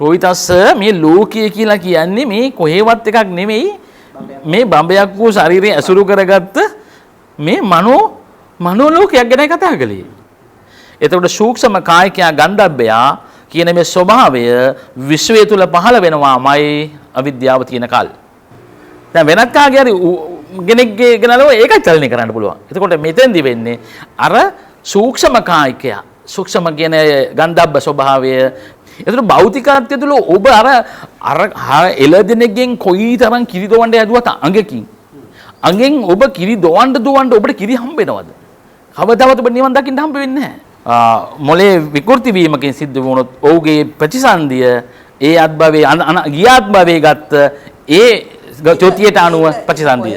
රෝහිතස්ස මේ ලෝකය කියලා කියන්නේ මේ කොහෙවත් එකක් නෙමෙයි මේ බඹයක් වූ ශරීරය ඇසුරු කරගත්ත මේ මනෝ ලෝකයක් ගැන කතා කළේ. එතකොට සූක්ෂම කායිකයා ගන්ධබ්බයා කියන මේ ස්වභාවය විශ්වය තුල පහළ වෙනවාමයි අවිද්‍යාව තියෙන කල්. දැන් වෙනත් කාගේ හරි කෙනෙක්ගේ ගනලව ඒක චලනය කරන්න පුළුවන්. එතකොට මෙතෙන්දි වෙන්නේ අර සූක්ෂම කායිකයා සූක්ෂම කියන ගන්ධබ්බ ස්වභාවය. එතකොට භෞතිකත්වය තුළ ඔබ අර එළදෙනෙක්ගෙන් කොයිතරම් කිරි දොවන්න යදුවත් අඟකින් අඟෙන් ඔබ කිරි දොවන්න ඔබට කිරි හම්බ වෙනවද? කවදාවත් ඔබ නිවන් දකින්න හම්බ වෙන්නේ නැහැ. මොලේ විකෘති වීමකින් සිද්ධ වුණොත් ඔහුගේ ප්‍රතිසන්දිය ඒ අත්භවයේ ගියාත් භවයේ ගත්ත ඒ චෝතියට අනුව ප්‍රතිසන්දිය.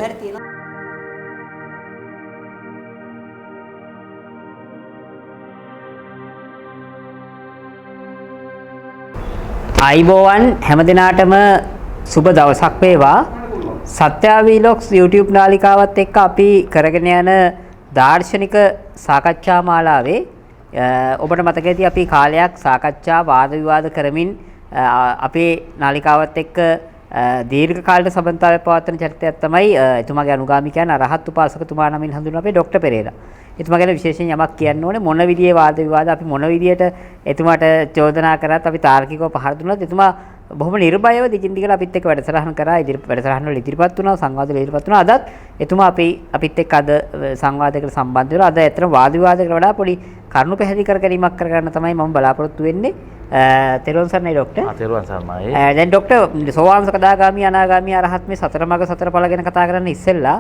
අයිබෝවන් හැම දිනාටම සුබ දවසක් වේවා. සත්‍යාවීලොක්ස් YouTube නාලිකාවත් එක්ක අපි කරගෙන යන දාර්ශනික සාකච්ඡා මාලාවේ ඔබට මතක ඇති අපි කාලයක් සාකච්ඡා වාද විවාද කරමින් අපේ නාලිකාවත් එක්ක දීර්ඝ කාලයක සම්බන්ධතාවය පවත්වන චරිතයක් තමයි එතුමාගේ අනුගාමිකයන් අරහත් උපාසකතුමා නමින් හඳුන්වන අපේ ડોક્ટર පෙරේරා. එතුමා ගැන විශේෂයෙන් යමක් කියන්න ඕනේ. මොන විදිහේ වාද විවාද අපි මොන විදිහට එතුමාට චෝදනා කරත් අපි තාර්කිකව පහර දුන්නත් එතුමා බොහොම නිර්භයව දිගින් දිගට අපිත් එක්ක වැඩසටහන් කරා. වැඩසටහන් වල ඉදිරිපත් වුණා, සංවාද වල ඉදිරිපත් වුණා. අදත් එතුමා අපිත් එක්ක අද සංවාදයකට සම්බන්ධ වෙලා අද ඇත්තටම වාද විවාදයකට වඩා පොඩි කරුණු පැහැදිලි කර ගැනීමක් කරගන්න තමයි මම බලාපොරොත්තු වෙන්නේ. තෙරුවන් සරණයි ડોක්ටර්. තෙරුවන් සරණයි. දැන් ડોක්ටර් සෝවාන් සකදාගාමි අනාගාමි අරහත් මේ සතර මඟ සතර ඵල ගැන කතා කරන්න ඉස්සෙල්ලා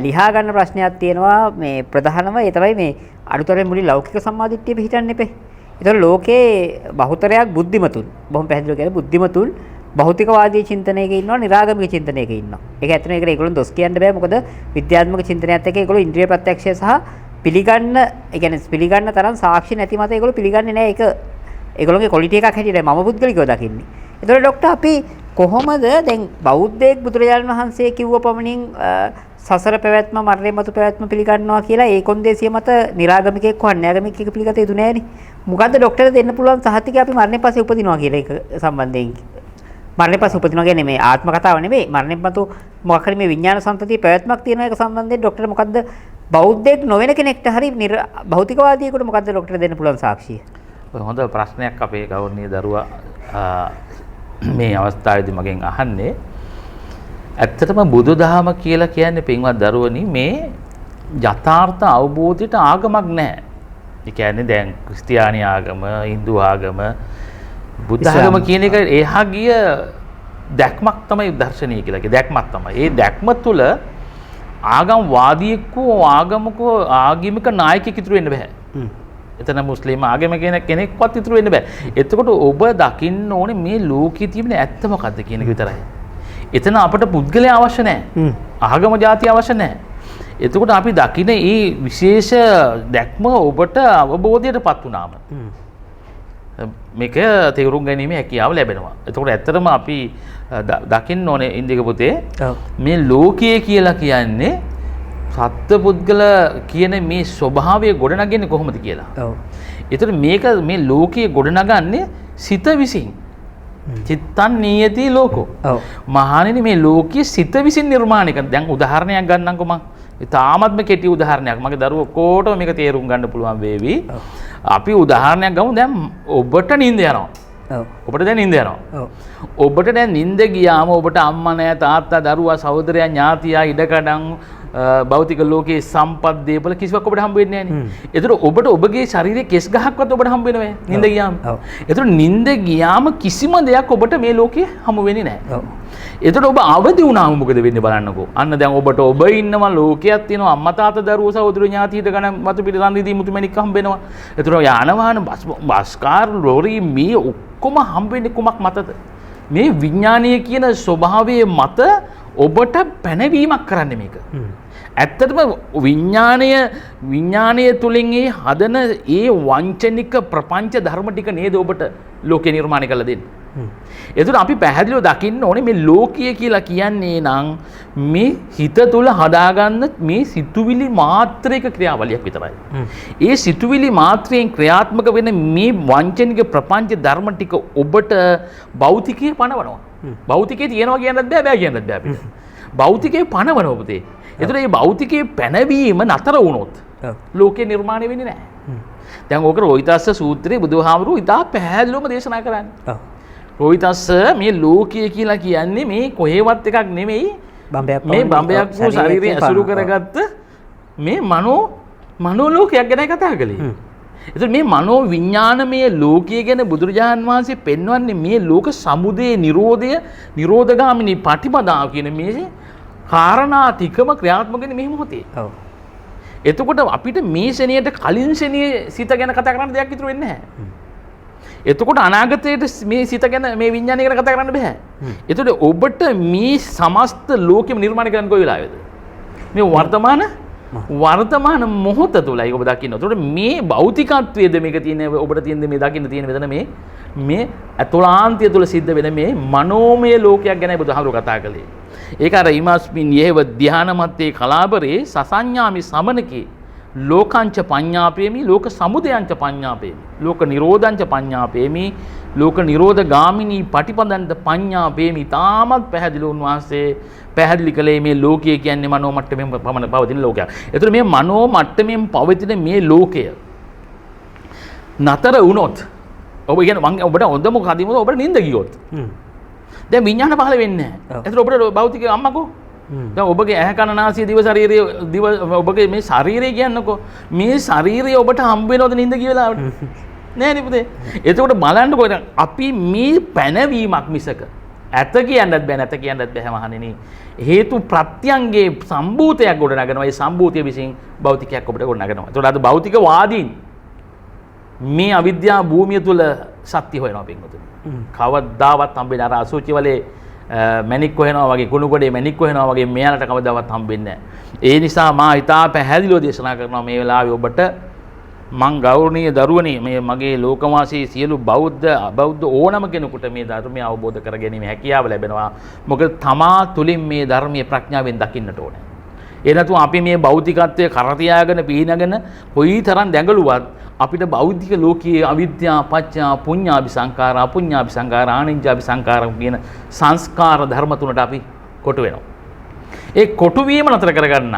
ලිහා ගන්න ප්‍රශ්නයක් තියෙනවා. මේ ප්‍රධානම ඒ තමයි මේ අනුතරේ මුලින් ලෞකික සම්මාදිට්ඨිය පිළිහිටන්න එපේ. ඒතර ලෝකේ බහුතරයක් බුද්ධිමතුන් බොහොම පැහැදිලිව කියන්නේ බුද්ධිමතුන් භෞතිකවාදී චින්තනයක ඉන්නවා, නිරාගමික චින්තනයක ඉන්නවා. ඒක ඇත්තටම ඒකට ඒගොල්ලොන් දොස් කියන්න බෑ. මොකද විද්‍යාත්මක චින්තනයත් එක්ක ඒගොල්ලෝ ඉන්ද්‍රිය ප්‍රත්‍යක්ෂය සහ පිළිගන්න, ඒ කියන්නේ පිළිගන්න තරම් සාක්ෂි නැති මත ඒගොල්ලෝ පිළිගන්නේ නැහැ. ඒක ඒගොල්ලෝගේ ක්වොලිටි එකක් හැටියට මම පුද්ගලිකව දකින්නේ. ඒතර ડોක්ටර් අපි කොහොමද දැන් බෞද්ධයෙක් බුදුරජාණන් වහන්සේ කිව්ව පමණින් සසර පැවැත්ම මරණය මතු පැවැත්ම පිළිගන්නවා කියලා ඒ කොන්දේසිය මත නිරාගමිකයෙක් හෝ අන්‍යාගමිකයෙක් පිළිගත යුතු නෑනේ. මොකද්ද ડોක්ටර් දෙන්න පුළුවන් සහතිකය අපි මරණය පස්සේ උපදිනවා කියලා ඒක සම්බන්ධයෙන්. මරණය පස්සේ උපදිනවා කියන්නේ මේ ආත්ම කතාව නෙමෙයි. මරණය මතු මොකක් හරි මේ විඥාන සම්පතිය පැවැත්මක් තියෙන එක සම්බන්ධයෙන් ડોක්ටර් මොකද්ද බෞද්ධයෙක් නොවන කෙනෙක්ට හරි භෞතිකවාදියෙකුට මොකද්ද ડોක්ටර් දෙන්න පුළුවන් සාක්ෂිය? හොඳ ප්‍රශ්නයක් අපේ ගෞරවනීය දරුවා මේ අවස්ථාවේදී මගෙන් අහන්නේ. ඇත්තටම බුදුදහම කියලා කියන්නේ පින්වත් දරුවනි මේ යථාර්ථ අවබෝධයට ආගමක් නැහැ. ඒ කියන්නේ දැන් ක්‍රිස්තියානි ආගම, හින්දු ආගම, බුද්ධ ආගම කියන එක එහා ගිය දැක්මක් තමයි දර්ශනීය කියලා කියන්නේ. දැක්මක් තමයි. ඒ දැක්ම තුළ ආගම් වාදියෙක් වූ ආගමික නායකයෙක් ඉතුරු වෙන්න බෑ. එතන මුස්ලිම් ආගම කෙනෙක්වත් ඉතුරු වෙන්න බෑ. එතකොට ඔබ දකින්න ඕනේ මේ ලෝකයේ තියෙන ඇත්ත මොකද්ද කියන එක විතරයි. එතන අපට පුද්ගලයා අවශ්‍ය නැහැ. ආගම ಜಾති අවශ්‍ය නැහැ. එතකොට අපි දකින මේ විශේෂ දැක්ම ඔබට අවබෝධයටපත් වුණාම මේක තේරුම් ගැනීමේ හැකියාව ලැබෙනවා. එතකොට ඇත්තටම අපි දකින්න ඕනේ ඉන්දික පුතේ මේ ලෝකයේ කියලා කියන්නේ සත්ත්ව පුද්ගල කියන මේ ස්වභාවය ගොඩනගන්නේ කොහොමද කියලා. ඔව්. එතකොට මේක මේ ලෝකයේ ගොඩනගන්නේ සිත විසින්. චිත්තං නියති ලෝකෝ. ඔව්. මහණෙනි මේ ලෝකයේ සිත විසින් නිර්මාණය කරන. දැන් උදාහරණයක් ගන්නම්කෝ මම. තාමත්ම කෙටි උදාහරණයක්. මගේ දරුවෝ කොටම මේක තේරුම් ගන්න පුළුවන් වේවි. අපි උදාහරණයක් ගමු. දැන් ඔබට නිින්ද යනවා. ඔව්. ඔබට දැන් නිින්ද යනවා. ඔව්. ඔබට දැන් නිින්ද ගියාම ඔබට අම්මා නැහැ, තාත්තා, දරුවා, සහෝදරයා, ඥාතියා, ඉඩකඩම් භෞතික ලෝකයේ සම්පත් දේපල කිසිවක් ඔබට හම්බ වෙන්නේ නැහැ නේ. ඒතර ඔබට ඔබගේ ශරීරයේ කෙස් ගහක්වත් ඔබට හම්බ වෙනවද නිින්ද ගියාම? ඒතර නිින්ද ගියාම කිසිම දෙයක් ඔබට මේ ලෝකේ හම්බ වෙන්නේ නැහැ. ඒතර ඔබ අවදි වුණාම මොකද වෙන්නේ බලන්නකෝ. අන්න දැන් ඔබට ඔබ ඉන්නවා ලෝකයක් තියෙනවා අම්මා තාත්තා දරුවෝ සහෝදරයෝ ඥාති හිත ගණන් මතු පිට රන්දිදී මුතුමැණික් හම්බ වෙනවා. ඒතර යාන වාහන බස් කාර් ලෝරි මේ ඔක්කොම හම්බ වෙන්නේ කුමක් මතද? මේ විඥානීය කියන ස්වභාවයේ මත ඔබට පැනවීමක් කරන්නේ මේක. ඇත්තටම විඥානය තුලින් ඒ හදන ඒ වංචනික ප්‍රපංච ධර්ම ටික නේද ඔබට ලෝකේ නිර්මාණය කරලා දෙන්නේ. එතකොට අපි පැහැදිලිව දකින්න ඕනේ මේ ලෝකය කියලා කියන්නේ නම් මේ හිත තුළ හදාගන්න මේ සිතුවිලි මාත්‍රික ක්‍රියාවලියක් විතරයි. ඒ සිතුවිලි මාත්‍රයෙන් ක්‍රියාත්මක වෙන මේ වංචනික ප්‍රපංච ධර්ම ටික ඔබට භෞතිකයේ පණවනවා. භෞතිකයේ තියනවා කියන්නත් බෑ කියන්නත් බෑ අපිට. භෞතිකයේ පණවනවා පුතේ. එතකොට මේ භෞතිකයේ පැනවීම නතර වුණොත් ලෝකේ නිර්මාණය වෙන්නේ නැහැ. දැන් ඕක රෝහිතස්ස සූත්‍රයේ බුදුහාමුදුරුවෝ ඉතා පැහැදිලිවම දේශනා කරන්නේ. රෝහිතස්ස මේ ලෝකය කියලා කියන්නේ මේ කොහෙවත් එකක් නෙමෙයි මේ බඹයක් වූ ශරීරය ඇසුරු කරගත්ත මේ මනෝ ලෝකයක් ගැනයි කතා කළේ. එතකොට මේ මනෝ විඥානමය ලෝකය ගැන බුදුරජාන් වහන්සේ පෙන්වන්නේ මේ ලෝක සමුදය නිරෝධගාමිනී පටිපදාව කියන මේ කාරණා ටිකම ක්‍රියාත්මක වෙන්නේ මේ මොහොතේ. එතකොට අපිට මේ ශෙනියට කලින් ශෙනියේ සිත ගැන කතා කරන්න දෙයක් ඉතුරු වෙන්නේ නැහැ. එතකොට අනාගතයට මේ සිත ගැන මේ විඥානය ගැන කතා කරන්න බෑ. එතකොට ඔබට මේ සමස්ත ලෝකෙම නිර්මාණය කරන්න කොයි වෙලාවේද? මේ වර්තමාන මොහොත තුලයි ඔබ දකින්න. එතකොට මේ භෞතිකත්වයේද මේක තියෙන ඔබට තියෙන මේ දකින්න තියෙන මෙතන මේ අතුලාන්තය තුල සිද්ධ වෙන මේ මනෝමය ලෝකයක් ගැනයි බුදුහාමුදුරුවෝ කතා කළේ. ඒක අර ඉමස්මින් යේව ධානමත්තේ කලාබරේ සසඤ්ඤාමි සමනකේ ලෝකංච පඤ්ඤාපේමි ලෝක සමුදයංච පඤ්ඤාපේමි ලෝක නිරෝධංච පඤ්ඤාපේමි ලෝක නිරෝධ ගාමිනී පටිපදන්ත පඤ්ඤාපේමි තාමත් පැහැදිලි උන්වහන්සේ පැහැදිලි කළේ මේ ලෝකය කියන්නේ මනෝ මට්ටමින් පමණ පවතින ලෝකයක්. ඒතර මේ මනෝ මට්ටමින් පවතින මේ ලෝකය නතර වුණොත් ඔබ කියන්නේ මම ඔබට හොඳම කදිම ඔබට නිින්ද ගියොත් දැන් විඥාන පහළ වෙන්නේ නැහැ. ඒතර ඔබට භෞතික අම්මකෝ දැන් ඔබගේ ඇහැ කන නාසය දිව ශරීරය ඔබගේ මේ ශරීරය කියන්නකෝ මේ ශරීරය ඔබට හම්බ වෙනවද නිින්ද ගිය වෙලාවට නෑ නේ පුතේ. එතකොට බලන්නකෝ අපි මේ පැනවීමක් මිසක ඇත කියන්නත් බෑ නැත කියන්නත් බෑ මහණෙනි. හේතු ප්‍රත්‍යංගේ සම්භූතයක් ගොඩ නගනවා. ඒ සම්භූතිය විසින් භෞතිකයක් ඔබට ගොඩ නගනවා. එතකොට අද භෞතිකවාදීන් මේ අවිද්‍යාව භූමිය තුල සත්‍ය හොයනවා පින්වතුනි. කවදාවත් හම්බෙන්නේ අර අසුචි වලේ මැණික් හොයනවා වගේ කුණු ගොඩේ මැණික් හොයනවා වගේ මෙයාලට කවදාවත් හම්බෙන්නේ නැහැ. ඒ නිසා මා හිතා පැහැදිලිව දේශනා කරනවා මේ වෙලාවේ ඔබට මං ගෞරවනීය දරුවනේ මේ මගේ ලෝකවාසී සියලු බෞද්ධ අබෞද්ධ ඕනම කෙනෙකුට මේ ධර්මය අවබෝධ කර ගැනීම හැකියාව ලැබෙනවා. මොකද තමා තුලින් මේ ධර්මයේ ප්‍රඥාවෙන් දකින්නට ඕනේ. ඒ නැතුව අපි මේ භෞතිකත්වයේ කර තියාගෙන පීනගෙන කොයිතරම් දැඟලුවත් අපිට බෞද්ධික ලෝකයේ අවිද්‍යා පත්‍ය පුඤ්ඤාභි සංඛාර අපුඤ්ඤාභි සංඛාර ආනිඤ්ඤාභි සංඛාර කියන සංස්කාර ධර්ම තුනට අපි කොටු වෙනවා. ඒ කොටු වීම නතර කරගන්න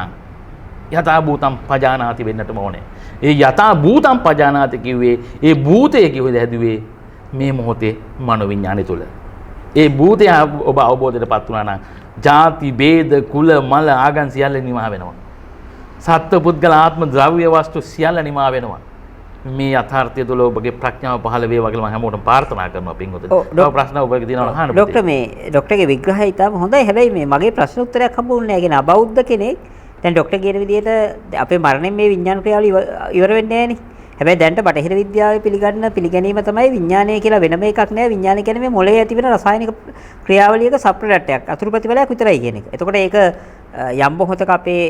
යථා භූතම් පජානාති වෙන්නටම ඕනේ. ඒ යථා භූතම් පජානාති කිව්වේ ඒ භූතය කිව්වේ හැදුවේ මේ මොහොතේ මනෝවිඤ්ඤාණය තුල. ඒ භූතය ඔබ අවබෝධයටපත් වුණා නම් ಜಾති ભેද කුල මල ආගම් සියල්ල නිමා වෙනවා. සත්ත්ව පුද්ගල ආත්ම ද්‍රව්‍ය වස්තු සියල්ල නිමා වෙනවා. මේ යථාර්ථය තුළ ඔබගේ ප්‍රඥාව පහළ වේවා කියලා මම හැමෝටම ප්‍රාර්ථනා කරනවා පින්වතුනි. තව ප්‍රශ්න ඔබගේ තියෙනවා අහන්න. ડોක්ටර් මේ ડોක්ටර්ගේ විග්‍රහය ඉතාම හොඳයි. හැබැයි මේ මගේ ප්‍රශ්න උත්තරයක් හම්බුන්නේ නැහැ. කියන අබෞද්ධ කෙනෙක් දැන් ડોක්ටර් කියන විදිහට අපේ මරණයෙන් මේ විඥාන ක්‍රියාවලිය ඉවර වෙන්නේ නැහැ නේ. හැබැයි දැන්ට බටහිර විද්‍යාවේ පිළිගැනීම තමයි විඥානය කියලා වෙනම එකක් නෑ. විඥානය කියන්නේ මේ මොළයේ ඇති වෙන රසායනික ක්‍රියාවලියක සබ්ප්‍රොඩක්ට් එකක්, අතුරු ප්‍රතිඵලයක් විතරයි කියන එක. එතකොට ඒක යම් මොහොතක අපේ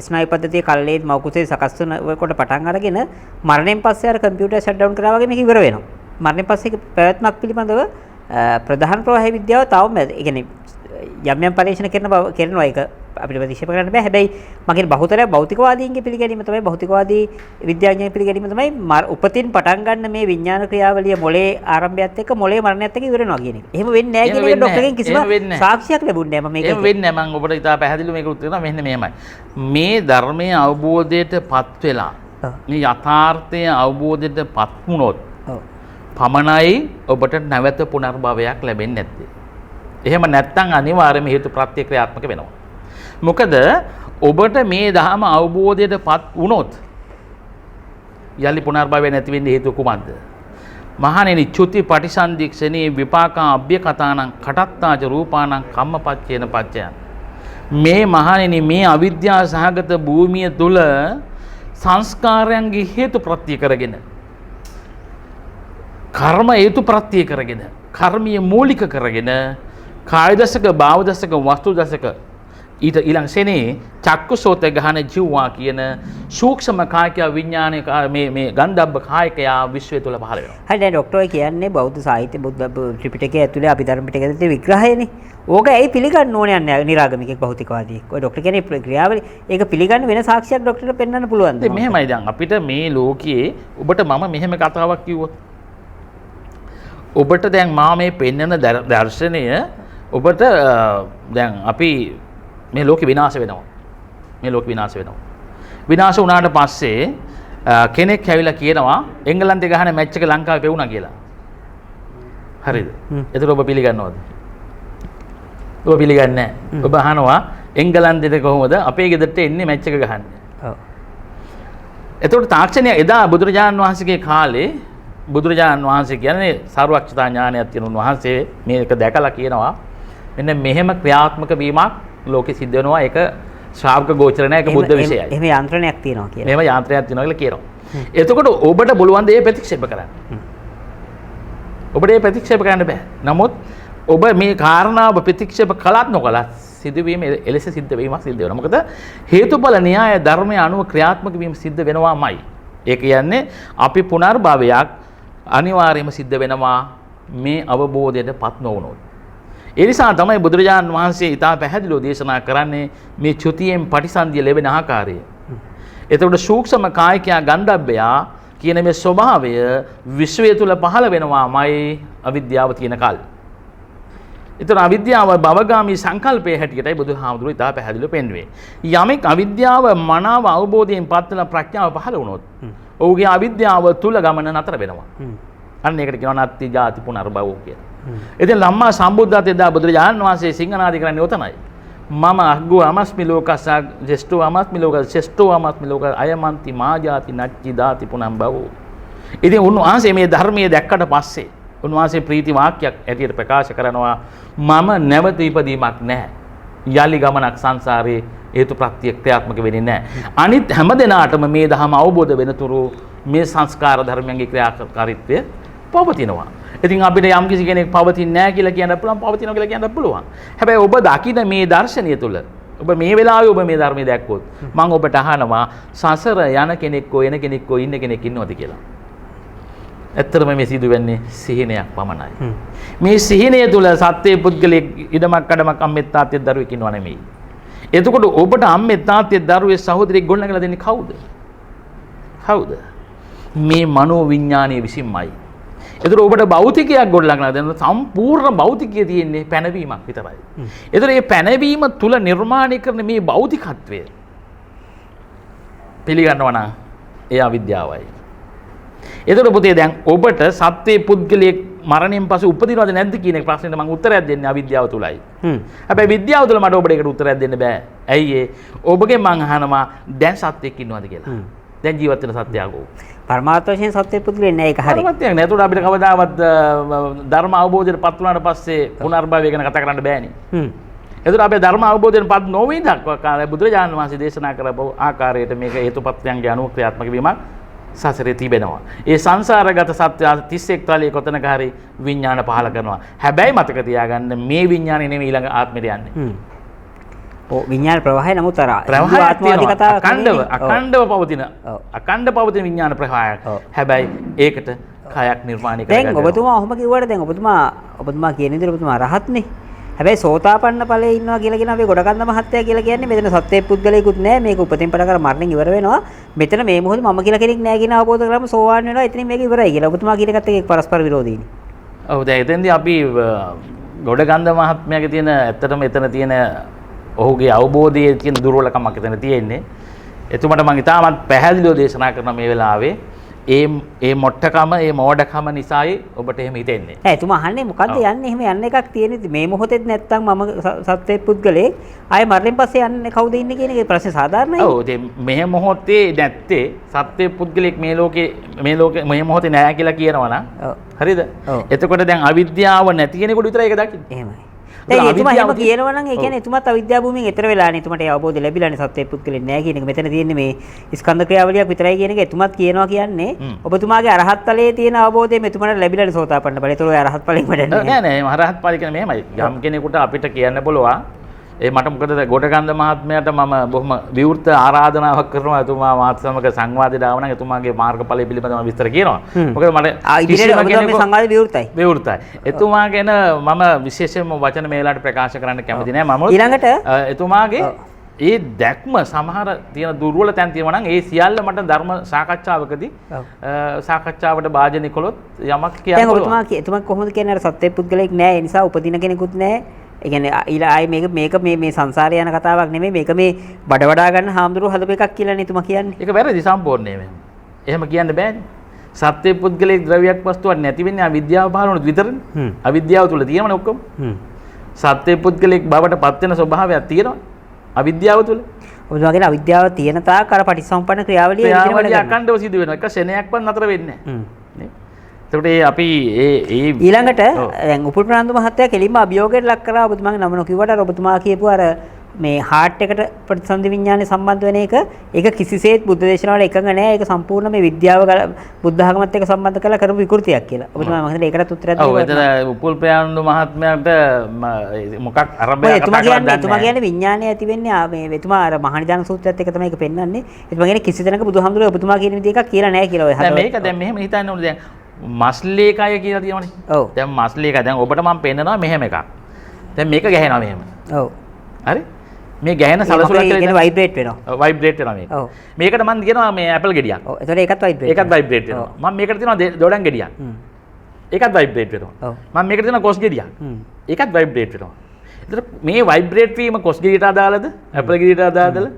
ස්නායු පද්ධතිය කල්ලේ මෞකුසේ සකස් වෙනකොට පටන් අරගෙන මරණයෙන් පස්සේ අර කම්පියුටර් ෂට් ඩවුන් කරා වගේ මේක ඉවර වෙනවා. මරණයෙන් පස්සේ පැවැත්මක් පිළිබඳව ප්‍රධාන ප්‍රවාහයේ විද්‍යාව තවම ඒ කියන්නේ යම් පරීක්ෂණ කරනවා ඒක අපිට ප්‍රතික්ෂේප කරන්න බෑ. හැබැයි මගේ බහුතරය භෞතිකවාදීන්ගේ පිළිගැනීම තමයි භෞතිකවාදී විද්‍යාඥයන්ගේ පිළිගැනීම තමයි උපතින් පටන් ගන්න මේ විඥාන ක්‍රියාවලිය මොලේ ආරම්භයත් එක්ක මොලේ මරණයත් එක්ක ඉවර වෙනවා කියන එක. එහෙම වෙන්නේ නැහැ කියන එක ડોක්ටර්ගෙන් කිසිම සාක්ෂියක් ලැබුණේ නැහැ. මම මේක එහෙම වෙන්නේ නැහැ. මම ඔබට ඉතා පැහැදිලිව මේක උත්තර දෙනවා. මෙන්න මෙහෙමයි. මේ ධර්මයේ අවබෝධයටපත් වෙලා මේ යථාර්ථය අවබෝධයටපත් වුණොත් පමණයි ඔබට නැවත පුනර්භවයක් ලැබෙන්නේ නැත්තේ. එහෙම නැත්නම් අනිවාර්යයෙන්ම හේතු ප්‍රත්‍ය ක්‍රියාත්මක වෙනවා. මොකද ඔබට මේ ධර්ම අවබෝධයටපත් වුණොත් යලි පුනර්භවය නැති වෙන්නේ හේතුව කුමක්ද? මහණෙනි චුති පටිසන්ධික්ෂණේ විපාකා අභ්‍යකතානං කටත්තාච රූපානං කම්මපච්චේන පච්චයන්. මේ මහණෙනි මේ අවිද්‍යාව සහගත භූමිය තුල සංස්කාරයන්ගේ හේතු ප්‍රත්‍ය කරගෙන කර්ම හේතු ප්‍රත්‍ය කරගෙන කර්මීය මූලික කරගෙන කාය දශක භාව දශක වස්තු දශක ඊට ඊළඟ සෙනේ චක්කුසෝත ගහන ජීවා කියන සූක්ෂම කායික විඥානයේ මේ ගන්ධබ්බ කායිකයා විශ්වය තුල පහළ වෙනවා. හරි දැන් ડોක්ටර් කියන්නේ බෞද්ධ සාහිත්‍ය බුද්ධ ත්‍රිපිටකයේ ඇතුලේ අභිධර්ම පිටකයේ තියෙන විග්‍රහයනේ. ඕක ඇයි පිළිගන්න ඕනේ යන්නේ නිරාගමිකෙක් භෞතිකවාදියෙක්. ඔය ડોක්ටර් කියන්නේ ක්‍රියාවලිය ඒක පිළිගන්න වෙන සාක්ෂියක් ડોක්ටර්ට පෙන්වන්න පුළුවන්ද? මෙහෙමයි දැන් අපිට මේ ලෝකයේ ඔබට මම මෙහෙම කතාවක් කිව්වොත් ඔබට දැන් මා මේ පෙන්වන දර්ශනය ඔබට දැන් අපි මේ ලෝකෙ විනාශ වෙනවා. මේ ලෝකෙ විනාශ වෙනවා. විනාශ වුණාට පස්සේ කෙනෙක් ඇවිල්ලා කියනවා එංගලන්තේ ගහන මැච් එක ලංකාවේ පෙවුණා කියලා. හරිද? ඒතර ඔබ පිළිගන්නවද? ඔබ පිළිගන්නේ නැහැ. ඔබ අහනවා එංගලන්තෙට කොහොමද අපේ ගෙදරට එන්නේ මැච් එක ගහන්නේ? ඔව්. ඒතකොට තාක්ෂණය එදා බුදුරජාණන් වහන්සේගේ කාලේ බුදුරජාණන් වහන්සේ කියන්නේ සර්වඥතා ඥානයක් තියෙන උන්වහන්සේ මේක දැකලා කියනවා මෙන්න මෙහෙම ක්‍රියාත්මක වීමක් ලෝකෙ සිද්ධ වෙනවා ඒක ශ්‍රාවක ගෝචර නැහැ ඒක බුද්ධ විශේෂයි. එහෙම යාන්ත්‍රණයක් තියෙනවා කියලා. එහෙම යාන්ත්‍රණයක් තියෙනවා කියලා කියනවා. එතකොට ඔබට බලුවන් දේ ප්‍රතික්ෂේප කරන්න. ඔබට ඒ ප්‍රතික්ෂේප කරන්න බෑ. නමුත් ඔබ මේ කාරණාව ප්‍රතික්ෂේප කළත් නොකළත් සිදුවීම එලෙස සිද්ධ වීමක් සිද්ධ වෙනවා. මොකද හේතුඵල න්‍යාය ධර්මයේ අනුව ක්‍රියාත්මක වීම සිද්ධ වෙනවාමයි. ඒ කියන්නේ අපි පුනර්භවයක් අනිවාර්යයෙන්ම සිද්ධ වෙනවා මේ අවබෝධයටපත් නොවුනොත්. ඒ නිසා තමයි බුදුරජාණන් වහන්සේ ඊට පැහැදිලිව දේශනා කරන්නේ මේ චුතියෙන් පටිසන්ධිය ලැබෙන ආකාරය. එතකොට සූක්ෂම කායිකයා ගන්ධබ්බයා කියන මේ ස්වභාවය විශ්වය තුල පහළ වෙනවාමයි අවිද්‍යාව තියෙන කල්. එතන අවිද්‍යාව භවගාමී සංකල්පයේ හැටියටයි බුදුහාමුදුරුවෝ ඊට පැහැදිලිව පෙන්වුවේ. යමෙක් අවිද්‍යාව මනාව අවබෝධයෙන් පත්වන ප්‍රඥාව පහළ වුණොත් ඔහුගේ අවිද්‍යාව තුල ගමන නතර වෙනවා. අන්න ඒකට කියනවා නත්ති ජාති පුනර්භවෝ කියලා. ඉතින් ලම්මා සම්බුද්ධත්වයට දා බුදුරජාණන් වහන්සේ සිංහනාදී කරන්නේ ඔතනයි. මම අග්ගෝ අමස්මි ලෝකස්ස ජෙෂ්ඨෝ අමස්මි ලෝකස්ස ශ්‍රේෂ්ඨෝ අමස්මි ලෝක අයමන්ති මාජාති නච්චි දාති පුනම්බවෝ. ඉතින් උන්වහන්සේ මේ ධර්මයේ දැක්කට පස්සේ උන්වහන්සේ ප්‍රීති වාක්‍යයක් ඇටියට ප්‍රකාශ කරනවා මම නැවත ඉපදීමක් නැහැ. යලි ගමනක් සංසාරේ හේතු ප්‍රත්‍ය ක්‍රියාත්මක වෙන්නේ නැහැ. අනිත් හැම දිනාටම මේ ධර්ම අවබෝධ වෙනතුරු මේ සංස්කාර ධර්මයන්ගේ ක්‍රියාකාරීත්වය පවතිනවා. ඉතින් අපිට යම් කිසි කෙනෙක් පවතින්නේ නැහැ කියලා කියන්න පුළුවන් පවතිනවා කියලා කියන්න පුළුවන්. හැබැයි ඔබ දකින මේ දර්ශනය තුළ ඔබ මේ වෙලාවේ ඔබ මේ ධර්මය දැක්කොත් මම ඔබට අහනවා සසර යන කෙනෙක්කෝ එන කෙනෙක්කෝ ඉන්න කෙනෙක් ඉන්නවද කියලා. ඇත්තටම මේ සිදු වෙන්නේ සිහිනයක් පමණයි. මේ සිහිනය තුළ සත්‍ය පුද්ගලෙක් ඉදමක් කඩමක් අම්මෙත් තාත්තෙත් දරුවෙක් ඉන්නව නෙමෙයි. එතකොට ඔබට අම්මෙත් තාත්තෙත් දරුවේ සහෝදරයෙක් ගොඩනගලා දෙන්නේ කවුද? කවුද? මේ මනෝ විඥානයේ විසින්මයි. එතකොට ඔබට භෞතිකයක් ගොඩනගලා දෙන සම්පූර්ණ භෞතිකය තියෙන්නේ පැනවීමක් විතරයි. එතකොට මේ පැනවීම තුල නිර්මාණය කරන මේ භෞතිකත්වය පිළිගන්නවා නම් ඒ අවිද්‍යාවයි. එතකොට පුතේ දැන් ඔබට සත්‍ය පුද්ගලයෙක් මරණයෙන් පස්සේ උපදිනවද නැද්ද කියන ප්‍රශ්නෙට මම උත්තරයක් දෙන්නේ අවිද්‍යාව තුලයි. හැබැයි විද්‍යාව තුල මට ඔබට ඒකට උත්තරයක් දෙන්න බෑ. ඇයි ඒ? ඔබගෙන් මං අහනවා දැන් සත්‍යෙක් ඉන්නවද කියලා. දැන් ජීවත් වෙන සත්‍යයකෝ. පරමාර්ථ වශයෙන් සත්‍ය පුද්ගලෙක් නෑ ඒක හරි. පරමාර්ථයක් නෑ. ඒතකොට අපිට කවදාවත් ධර්ම අවබෝධයට පත් වුණාට පස්සේ පුනර්භවය ගැන කතා කරන්න බෑනේ. එතකොට අපේ ධර්ම අවබෝධයෙන් පත් නොවී දක්වා බුදුරජාණන් වහන්සේ දේශනා කරපු ආකාරයට මේක හේතුපත්‍යයන්ගේ අනුව ක්‍රියාත්මක වීමක් සසරේ තිබෙනවා. ඒ සංසාරගත සත්‍ය 31 තලයේ කොතනක හරි විඥාන පහල කරනවා. හැබැයි මතක තියාගන්න මේ විඥානේ නෙමෙයි ඊළඟ ආත්මෙට යන්නේ. ඔව් විඥාන ප්‍රවාහය නමුත් අර ආත්මවාදී කතාව අඛණ්ඩව පවතින අඛණ්ඩ පවතින විඥාන ප්‍රවාහයක්. හැබැයි ඒකට කයක් නිර්මාණය කරගන්න. දැන් ඔබතුමා ඔහොම කිව්වට දැන් ඔබතුමා කියන විදිහට ඔබතුමා රහත්නේ. හැබැයි සෝතාපන්න ඵලයේ ඉන්නවා කියලා කියන අපේ ගොඩකන්ද මහත්තයා කියලා කියන්නේ මෙතන සත්‍ය පුද්ගලයෙකුත් නැහැ මේක උපතින් පටන් අර මරණයෙන් ඉවර වෙනවා මෙතන මේ මොහොතේ මම කියලා කෙනෙක් නැහැ කියන අවබෝධ කරගම සෝවාන් වෙනවා එතනින් මේක ඉවරයි කියලා ඔබතුමා කියන එකත් එක්ක පරස්පර විරෝධීනේ. ඔව් දැන් එතෙන්දී අපි ගොඩකන්ද මහත්මයාගේ තියෙන ඇත්තටම එතන තියෙන ඔහුගේ අවබෝධයේ තියෙන දුර්වලකමක් එතන තියෙන්නේ. එතුමට මම ඉතාමත් පැහැදිලිව දේශනා කරන මේ වෙලාවේ ඒ මොට්ටකම ඒ මෝඩකම නිසායි ඔබට එහෙම හිතෙන්නේ. එතුමා අහන්නේ මොකද්ද යන්නේ එහෙම යන්න එකක් තියෙන්නේ මේ මොහොතේත් නැත්තම් මම සත්‍ය පුද්ගලෙක් ආයේ මරණයෙන් පස්සේ යන්නේ කවුද ඉන්නේ කියන එක ප්‍රශ්නේ සාධාරණයි. ඔව් ඒ මේ මොහොතේ නැත්තේ සත්‍ය පුද්ගලෙක් මේ ලෝකේ මේ මොහොතේ නැහැ කියලා කියනවා නම් හරිද? එතකොට දැන් අවිද්‍යාව නැති කෙනෙකුට විතරයි ඒක දකින්නේ. එහෙමයි. දැන් එතුමා එහෙම කියනවා නම් ඒ කියන්නේ එතුමාත් අවිද්‍යාව භූමියෙන් එතර වෙලානේ එතුමාට ඒ අවබෝධය ලැබිලානේ සත්‍ය පුද්ගලෙක් නෑ කියන එක. මෙතන තියෙන්නේ මේ ස්කන්ධ ක්‍රියාවලියක් විතරයි කියන එක එතුමාත් කියනවා කියන්නේ ඔබතුමාගේ අරහත් ඵලයේ තියෙන අවබෝධය මෙතුමාට ලැබිලානේ සෝතාපන්න ඵලය. ඒතකොට ඔය අරහත් ඵලෙම වැඩන්නේ නෑ නෑ අරහත් ඵලය කියන්නේ මෙහෙමයි. යම් කෙනෙකුට අපිට කියන්න පුළුවන් ඒ මට මොකද ගොඩකන්ද මහත්මයාට මම බොහොම විවෘත ආරාධනාවක් කරනවා එතුමා මාත් සමග සංවාදයට ආව නම් එතුමාගේ මාර්ගඵලය පිළිබඳව විස්තර කියනවා. මොකද මට ඉදිරියට ඔබතුමාගේ සංවාදය විවෘතයි. විවෘතයි. එතුමා ගැන මම විශේෂයෙන්ම වචන මේ වෙලාවට ප්‍රකාශ කරන්න කැමති නෑ. මම ඊළඟට එතුමාගේ ඒ දැක්ම සමහර තියෙන දුර්වල තැන් තියෙනවා නම් ඒ සියල්ල මට ධර්ම සාකච්ඡාවකදී සාකච්ඡාවට භාජනය කළොත් යමක් කියන්න පුළුවන්. දැන් ඔබතුමා කොහොමද කියන්නේ අර සත්‍ය පුද්ගලෙක් නෑ ඒ නිසා උපදින කෙනෙකුත් නෑ. ඒ කියන්නේ ඊළඟ ආයේ මේක මේ සංසාරේ යන කතාවක් නෙමෙයි මේක මේ බඩ වඩා ගන්න හාමුදුරුවෝ හදපු එකක් කියලානේ එතුමා කියන්නේ. ඒක වැරදි සම්පූර්ණයෙන් එහෙම. එහෙම කියන්න බෑනේ. සත්‍ය පුද්ගලෙක් ද්‍රව්‍යයක් වස්තුවක් නැති වෙන්නේ අවිද්‍යාව පහළ වුණොත් විතරනේ. අවිද්‍යාව තුල තියෙනවනේ ඔක්කොම. සත්‍ය පුද්ගලෙක් බවට පත් වෙන ස්වභාවයක් තියෙනවා. අවිද්‍යාව තුල. ඔබතුමා කියන අවිද්‍යාව තියෙන තාක් අර පටිසම්පන්න ක්‍රියාවලිය අකණ්ඩව සිදු වෙනවා. එක ශෙනයක්වත් නතර වෙන්නේ නැහැ. එතකොට අපි ඊළඟට දැන් උපුල් ප්‍රනාන්දු මහත්තයා කෙලින්ම අභියෝගයට ලක් කරා ඔබතුමාගේ නම නොකියුවට අර ඔබතුමා කියපු අර මේ හાર્ට් එකට ප්‍රතිසන්දි විඥානය සම්බන්ධ වෙන එක ඒක කිසිසේත් බුද්ධ දේශනාවල එකඟ නැහැ. ඒක සම්පූර්ණ මේ විද්‍යාව බුද්ධ ආගමත් එක්ක සම්බන්ධ කරලා කරපු විකෘතියක් කියලා. ඔබතුමා මම හිතන්නේ ඒකටත් උත්තරයක් දෙන්න. ඔව් එතන උපුල් ප්‍රනාන්දු මහත්මයාට මොකක් අරබය කතා කරන්නේ. එතුමා කියන්නේ විඥානය ඇති වෙන්නේ මේ එතුමා අර මහානිදාන සූත්‍රයත් එක්ක තමයි ඒක පෙන්වන්නේ. එතුමා කියන්නේ කිසි තැනක බුදුහාමුදුරුවෝ ඔබතුමා කියන විදිහ එකක් කියලා නැහැ කියලා. දැන් මේක දැන් මෙහෙම හිතන්න ඕනේ දැන් මස්ලේකය කියලා තියෙනවනේ. ඔව්. දැන් මස්ලේකය දැන් ඔබට මම පෙන්නනවා මෙහෙම එකක්. දැන් මේක ගැහෙනවා මෙහෙම. ඔව්. හරි? මේ ගැහෙන සලසුලක් කියලා වයිබ්‍රේට් වෙනවා. වයිබ්‍රේට් වෙනවා මේක. ඔව්. මේකට මම කියනවා මේ ඇපල් ගෙඩියක්. ඔව්. එතකොට ඒකත් වයිබ්‍රේට්. ඒකත් වයිබ්‍රේට් වෙනවා. මම මේකට තියෙනවා දොඩම් ගෙඩියක්. ඒකත් වයිබ්‍රේට් වෙනවා. ඔව්. මම මේකට තියෙනවා කොස් ගෙඩියක්. ඒකත් වයිබ්‍රේට් වෙනවා. එතකොට මේ වයිබ්‍රේට් වීම කොස් ගෙඩියට අදාළද? ඇපල් ගෙඩියට අදාළද?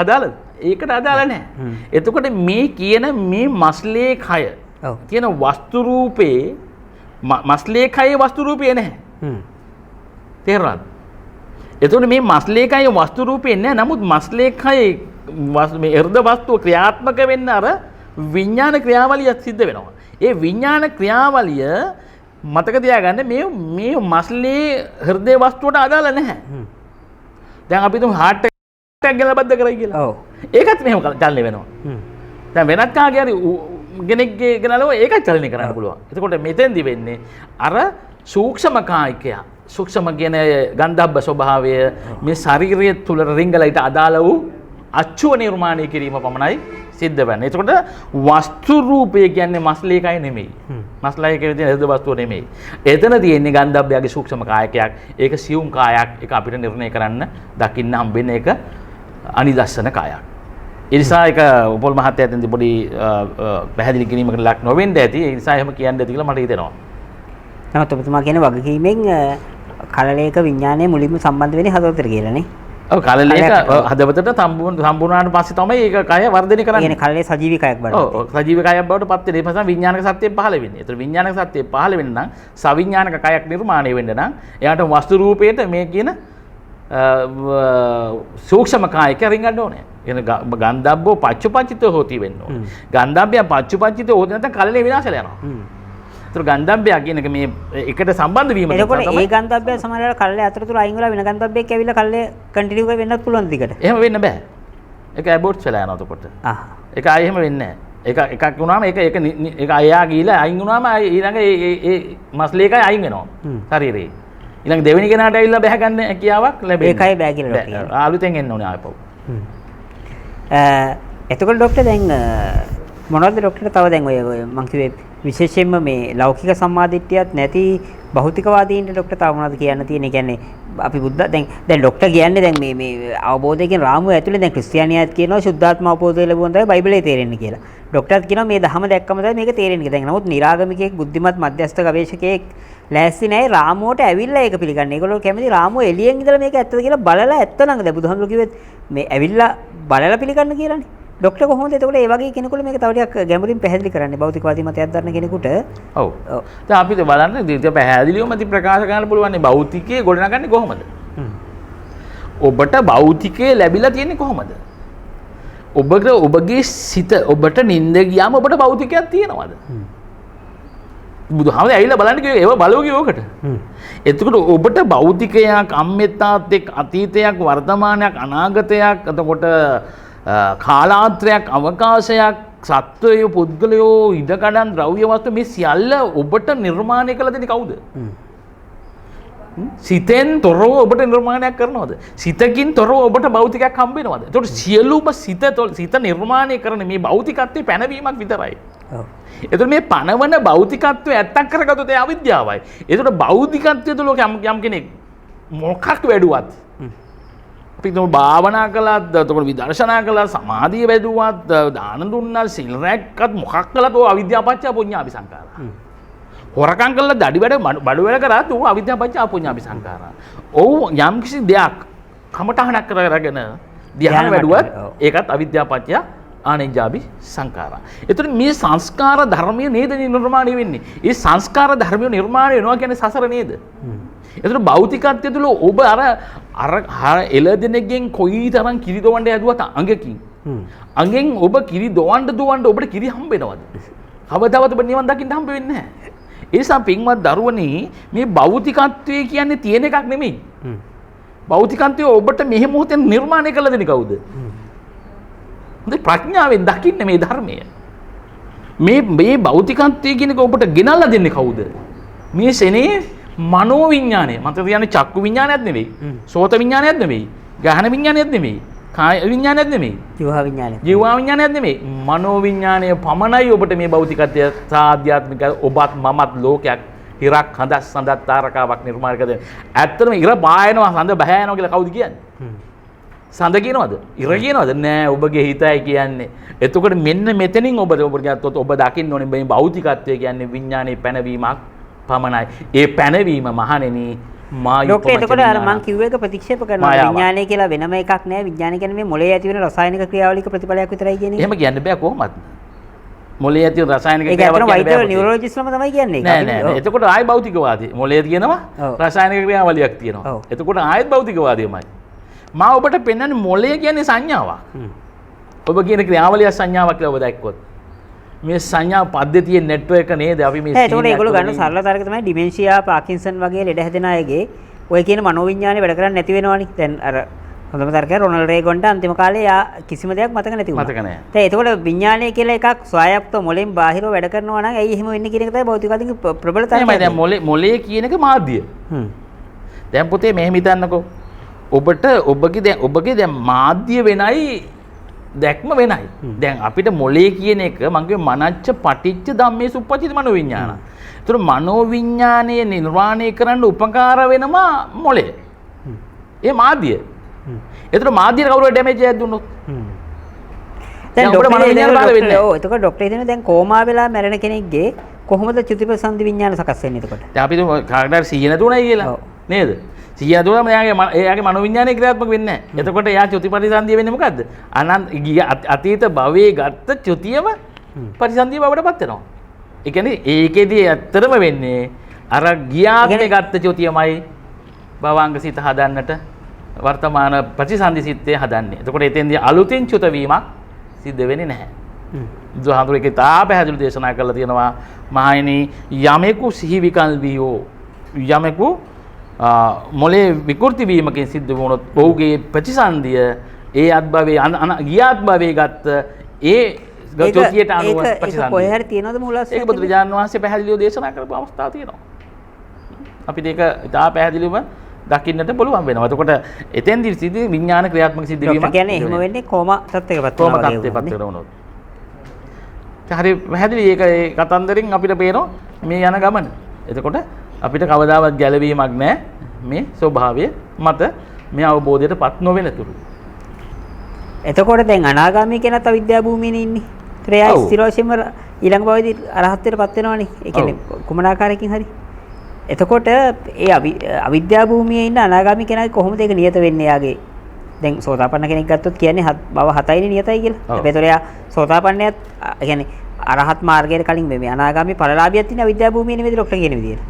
අදාළද? ඒකට අදාළ නැහැ. එතකොට මේ කියන මේ මස්ලේ කය තියෙන වස්තු රූපේ මස්ලේ කයේ වස්තු රූපේ නැහැ. තේරුණාද? එතකොට මේ මස්ලේ කයේ වස්තු රූපේ නැහැ. නමුත් මස්ලේ කයේ මේ එර්ධ වස්තුව ක්‍රියාත්මක වෙන්න අර විඥාන ක්‍රියාවලිය සිද්ධ වෙනවා. ඒ විඥාන ක්‍රියාවලිය මතක තියාගන්න මේ මස්ලේ හෘදේ වස්තුවට අදාළ නැහැ. දැන් අපි තුමු හાર્ට් එකක් ගැන බද්ධ කරයි කියලා. ඔව්. ඒකත් මෙහෙම චලනය වෙනවා. දැන් වෙනත් කාගේ හරි කෙනෙක්ගේ ගෙනලව ඒකත් චලනය කරන්න පුළුවන්. එතකොට මෙතෙන්දි වෙන්නේ අර සූක්ෂම කායිකය සූක්ෂම කියන ගන්ධබ්බ ස්වභාවය මේ ශරීරය තුල රිංගලයිට අදාළ වූ අච්චුව නිර්මාණය කිරීම පමණයි සිද්ධ වෙන්නේ. එතකොට වස්තු රූපය කියන්නේ මස්ලේකයි නෙමෙයි. මස්ලයේ කියන දේ හෘද වස්තුව නෙමෙයි. එතන තියෙන්නේ ගන්ධබ්බයාගේ සූක්ෂම කායකයක්. ඒක සියුම් කායක්. ඒක අපිට නිර්ණය කරන්න දකින්න හම්බෙන එක අනිදස්සන කායක්. ඒ නිසා ඒක උපුල් මහත්තයා ඇතින් පොඩි පැහැදිලි කිරීමකට ලක් නොවෙන්න ඇති. ඒ නිසා එහෙම කියන්න ඇති කියලා මට හිතෙනවා. නමුත් ඔබතුමා කියන වගකීමෙන් කලලයක විඥානය මුලින්ම සම්බන්ධ වෙන්නේ හදවතට කියලානේ. ඔව් කලලයක හදවතට සම්පූර්ණාට පස්සේ තමයි ඒක කය වර්ධනය කරන්නේ. කියන්නේ කලලේ සජීවී කයක් බවට. ඔව් සජීවී කයක් බවට පත් වෙන. ඒ නිසා විඥානික සත්‍යය පහළ වෙන්නේ. ඒතර විඥානික සත්‍යය පහළ වෙන්න නම් සවිඥානික කයක් නිර්මාණය වෙන්න නම් එයාට වස්තු රූපයට මේ කියන සූක්ෂම කායක රින්ගන්න ඕනේ. කියන ගන්ධබ්බෝ පච්චුපච්චිතෝ හොති වෙන්න ඕනේ. ගන්ධබ්බය පච්චුපච්චිතෝ හොති නැත්නම් කලලේ විනාශ වෙලා යනවා. ඒතර ගන්ධබ්බය කියන එක මේ එකට සම්බන්ධ වීම නිසා තමයි. එතකොට ඒ ගන්ධබ්බය සමහරවල් කල්ලේ අතරතුර අයින් වෙලා වෙන ගන්ධබ්බයක් ඇවිල්ලා කල්ලේ කන්ටිනියු කරගෙන වෙන්නත් පුළුවන් දිගට. එහෙම වෙන්න බෑ. ඒක ඇබෝට්ස් වෙලා යනවා එතකොට. ඒක ආයෙ එහෙම වෙන්නේ නැහැ. එකක් වුණාම ඒක අයියා ගිහිලා අයින් වුණාම ඊළඟ ඒ මස්ලේකයි අයින් වෙනවා. ශරීරේ. ඊළඟ දෙවෙනි කෙනාට ඇවිල්ලා බැහැ ගන්න හැකියාවක් ලැබෙන්නේ. ඒකයි බෑ කියලා ඩොක්ටර් කියනවා. අලුතෙන් එන්න ඕනේ ආයෙපො. එතකොට ඩොක්ටර් දැන් මොනවද ඩොක්ටර් තව දැන් ඔය මං කිව්වේ විශේෂයෙන්ම මේ ලෞකික සම්මාදිට්ඨියත් නැති භෞතිකවාදීන්ට ඩොක්ටර් තව මොනවද කියන්න තියෙන්නේ? කියන්නේ අපි බුද්ධ දැන් ඩොක්ටර් කියන්නේ දැන් මේ අවබෝධය කියන රාමුව ඇතුලේ දැන් ක්‍රිස්තියානියත් කියනවා ශුද්ධාත්ම අවබෝධය ලැබුණා තමයි බයිබලයේ තේරෙන්නේ කියලා. ඩොක්ටර්ත් කියනවා මේ ධහම දැක්කම තමයි මේක තේරෙන්නේ කියලා. දැන් නමුත් නිරාගමිකයෙක් බුද්ධිමත් මධ්‍යස්ථ ගවේෂකයෙක් ලෑස්ති නැහැ රාමුවට ඇවිල්ලා ඒක පිළිගන්න. ඒගොල්ලෝ කැමති රාමුව එළියෙන් ඉඳලා මේක ඇත්තද කියලා බලලා ඇත්ත නංග දැන් බුදුහාමුදුරුවෝ කිව්වෙත් මේ ඇවිල්ලා බලලා පිළිගන්න කියලානේ. ඩොක්ටර් කොහොමද එතකොට ඒ වගේ කෙනෙකුට මේක තව ටිකක් ගැඹුරින් පැහැදිලි කරන්නේ භෞතිකවාදී මතයක් දරන කෙනෙකුට? ඔව්. දැන් අපිට බලන්න ඉතින් පැහැදිලිවම ඉතින් ප්‍රකාශ කරන්න පුළුවන් භෞතිකයේ ගොඩනගන්නේ කොහොමද? ඔබට භෞතිකයේ ලැබිලා තියෙන්නේ කොහොමද? ඔබගේ සිත ඔබට නිින්ද ගියාම ඔබට භෞතිකයක් තියෙනවද? බුදුහාමුදුරුවෝ ඇවිල්ලා බලන්න කිව්වේ ඒව බලවගේ ඕකට. එතකොට ඔබට භෞතිකයක් අම්මෙත්තාත් අතීතයක් වර්තමානයක් අනාගතයක් එතකොට කාලාන්තරයක් අවකාශයක් සත්වයෝ පුද්ගලයෝ ඉඩකඩම් ද්‍රව්‍ය වස්තු මේ සියල්ල ඔබට නිර්මාණය කළ දෙන්නේ කවුද? සිතෙන් තොරව ඔබට නිර්මාණයක් කරනවද? සිතකින් තොරව ඔබට භෞතිකයක් හම්බ වෙනවද? ඒතකොට සියලුම සිත නිර්මාණය කරන මේ භෞතිකත්වයේ පැනවීමක් විතරයි. ඔව්. ඒතකොට මේ පනවන භෞතිකත්වය ඇත්තක් කරගත්තොත් ඒ අවිද්‍යාවයි. ඒතකොට භෞතිකත්වය තුළ යම් කෙනෙක් මොකක් වැඩුවත් අපි තුමු භාවනා කළත්, එතකොට විදර්ශනා කළත්, සමාධිය වැඩුවත්, දාන දුන්නා, සිල් රැක්කත් මොකක් කළත් ඔය අවිද්‍යාව පත්‍ය පුඤ්ඤාපි සංඛාරා. හොරකම් කළා දඩි වැඩ බඩු වැඩ කරාත් ඌ අවිද්‍යාව පත්‍ය පුඤ්ඤාපි සංඛාරා. ඔව් යම් කිසි දෙයක් කමටහනක් කරගෙන ධ්‍යාන වැඩුවත් ඒකත් අවිද්‍යාව පත්‍ය ආනෙන්ජාපි සංඛාරා. එතකොට මේ සංස්කාර ධර්මය නේද නිර්මාණය වෙන්නේ. ඒ සංස්කාර ධර්මය නිර්මාණය වෙනවා කියන්නේ සසර නේද? එතකොට භෞතිකත්වය තුළ ඔබ අර එළදෙනෙක්ගෙන් කොයිතරම් කිරි දොවන්න යදුවත් අඟකින් අඟෙන් ඔබ කිරි දොවන්න ඔබට කිරි හම්බ වෙනවද? කවදාවත් ඔබ නිවන් දකින්න හම්බ වෙන්නේ නැහැ. ඒ නිසා පින්වත් දරුවනි මේ භෞතිකත්වය කියන්නේ තියෙන එකක් නෙමෙයි. භෞතිකත්වය ඔබට මෙහෙම මොහොතේ නිර්මාණය කළ දෙන්නේ කවුද? හොඳ ප්‍රඥාවෙන් දකින්න මේ ධර්මය. මේ භෞතිකත්වය කියන එක ඔබට ගෙනල්ලා දෙන්නේ කවුද? මේ සෙනේ මනෝ විඥානය. මත කියන්නේ චක්කු විඥානයත් නෙවෙයි. සෝත විඥානයත් නෙවෙයි. ගහන විඥානයත් නෙවෙයි. කාය විඥානයත් නෙවෙයි. ජීවා විඥානය. ජීවා විඥානයත් නෙවෙයි. මනෝ විඥානය පමණයි ඔබට මේ භෞතිකත්වය සාධ්‍යාත්මික ඔබත් මමත් ලෝකයක් හිරක් හඳස් සඳත් තාරකාවක් නිර්මාණය කරගෙන. ඇත්තටම ඉර පායනවා සඳ බහැ යනවා කියලා කවුද කියන්නේ? සඳ කියනවද? ඉර කියනවද? නෑ ඔබගේ හිතයි කියන්නේ. එතකොට මෙන්න මෙතනින් ඔබ ගත්තොත් ඔබ දකින්න ඕනේ මේ භෞතිකත්වය කියන්නේ විඥානයේ පැනවීමක් පමණයි. ඒ පැනවීම මහණෙනි ඩොක්ටර් එතකොට අර මම කිව්ව එක ප්‍රතික්ෂේප කරනවා. විඥානය කියලා වෙනම එකක් නෑ. විඥානය කියන්නේ මේ මොළයේ ඇති වෙන රසායනික ක්‍රියාවලික ප්‍රතිඵලයක් විතරයි කියන එක. එහෙම කියන්න බෑ කොහොමද? මොළයේ ඇති රසායනික ක්‍රියාවලික කියන්නේ බෑ. ඒක නියුරොලොජිස්ට්ලම තමයි කියන්නේ ඒක. නෑ. එතකොට ආයි භෞතිකවාදී. මොළයේ තියෙනවා රසායනික ක්‍රියාවලියක් තියෙනවා. එතකොට ආයෙත් භෞතිකවාදීමයි. මා ඔබට පෙන්වන්නේ මොළය කියන්නේ සංඥාවක්. ඔබ කියන ක්‍රියාවලිය සංඥාවක් කියලා ඔබ දැක්කොත් මේ සංඥා පද්ධතියේ නෙට්වර්ක් එක නේද අපි මේ ඒකට ඒගොල්ලෝ ගන්න සරල තරක තමයි ඩිමෙන්ෂියා පාකින්සන් වගේ ලෙඩ හැදෙන අයගේ ඔය කියන මනෝවිඤ්ඤාණය වැඩ කරන්නේ නැති වෙනවනේ. දැන් අර හොඳම තරකය රොනල්ඩ් රේගන්ට අන්තිම කාලේ යා කිසිම දෙයක් මතක නැති වුණා. මතක නැහැ. දැන් එතකොට විඤ්ඤාණය කියලා එකක් ස්වයක්ත මොලෙන් බාහිරව වැඩ කරනවා නම් ඇයි එහෙම වෙන්නේ කියන එක තමයි භෞතිකවාදීන් ප්‍රබලතාවය. එහෙමයි. දැන් මොලේ කියන එක මාධ්‍ය. දැන් පුතේ මෙහෙම හිතන්නකෝ. ඔබගේ දැන් මාධ්‍ය වෙනයි දැක්ම වෙනයි. දැන් අපිට මොලේ කියන එක මගේ මනච්ච පටිච්ච ධම්මේ සුප්පච්චිත මනෝවිඤ්ඤාණ. ඒතර මනෝවිඤ්ඤාණය නිර්වාණය කරන්න උපකාර වෙනවා මොලේ. ඒ මාධ්‍ය. ඒතර මාධ්‍යට කවුරු ඩැමේජ් එකක් දුන්නොත් දැන් ඔබට මනෝවිඤ්ඤාණ බාර වෙන්නේ. ඔව් එතකොට ඩොක්ටර් හිතන්නේ දැන් කෝමා වෙලා මැරෙන කෙනෙක්ගේ කොහොමද චුතිපසන්ධි විඤ්ඤාණ සකස් වෙන්නේ එතකොට? දැන් අපි කාටද සිහිය නැතුණයි කියලා. නේද? සිහිය නැතුවම එයාගේ මනෝවිඤ්ඤාණය ක්‍රියාත්මක වෙන්නේ නැහැ. එතකොට එයා චුතිපරිසන්ධිය වෙන්නේ මොකද්ද? අතීත භවයේ ගත්ත චුතියම පරිසන්ධිය බවට පත් වෙනවා. ඒ කියන්නේ ඒකෙදී ඇත්තටම වෙන්නේ අර ගියාත්මේ ගත්ත චුතියමයි භවංග සිත හදන්නට වර්තමාන ප්‍රතිසන්ධි සිත්තේ හදන්නේ. එතකොට එතෙන්දී අලුතින් චුත වීමක් සිද්ධ වෙන්නේ නැහැ. බුදුහාමුදුරුවෝ ඒකේ තා පැහැදිලි දේශනා කරලා තියෙනවා මහණෙනි යමෙකු සිහි විකල්වියෝ යමෙකු මොලේ විකෘති වීමකින් සිද්ධ වුණොත් ඔහුගේ ප්‍රතිසන්දිය ඒ අත්භවයේ ගියාත්භවයේ ගත්ත ඒ චුතියට අනුව ප්‍රතිසන්දිය. ඒක කොහේ හරි තියෙනවද මූලාශ්‍රය? ඒක බුදුරජාණන් වහන්සේ පැහැදිලිව දේශනා කරපු අවස්ථා තියෙනවා. අපිට ඒක තා පැහැදිලිවම දකින්නට පුළුවන් වෙනවා. එතකොට එතෙන්දී සිද්ධ විඥාන ක්‍රියාත්මක සිද්ධ වීම කියන්නේ එහෙම වෙන්නේ කොමා තත්ත්වයකපත් වෙනවා. කොමා තත්ත්වයකපත් වෙනවනොත්. හරි පැහැදිලි ඒක ඒ කතන්දරින් අපිට පේනවා මේ යන ගමන. එතකොට අපිට කවදාවත් ගැලවීමක් නැහැ මේ ස්වභාවය මත මේ අවබෝධයටපත් නොවෙන තුරු. එතකොට දැන් අනාගාමී කෙනත් අවිද්‍යා භූමියේ ඉන්නේ. ක්‍රියා ස්ථිර වශයෙන්ම ඊළඟ භවයේදී අරහත්ත්වයටපත් වෙනවනේ. ඒ කියන්නේ කුමන ආකාරයකින් හරි. එතකොට ඒ අවිද්‍යා භූමියේ ඉන්න අනාගාමී කෙනාගේ කොහොමද ඒක නියත වෙන්නේ යාගේ? දැන් සෝතාපන්න කෙනෙක් ගත්තොත් කියන්නේ භව 7යිනේ නියතයි කියලා. හැබැයි ඒතොර එයා සෝතාපන්නයත් ඒ කියන්නේ අරහත් මාර්ගයට කලින් මේ අනාගාමී ඵලලාභියත් ඉන්නේ අවිද්‍යා භූමියේ නෙමෙයි ડોක්ටර් කියන විදියට.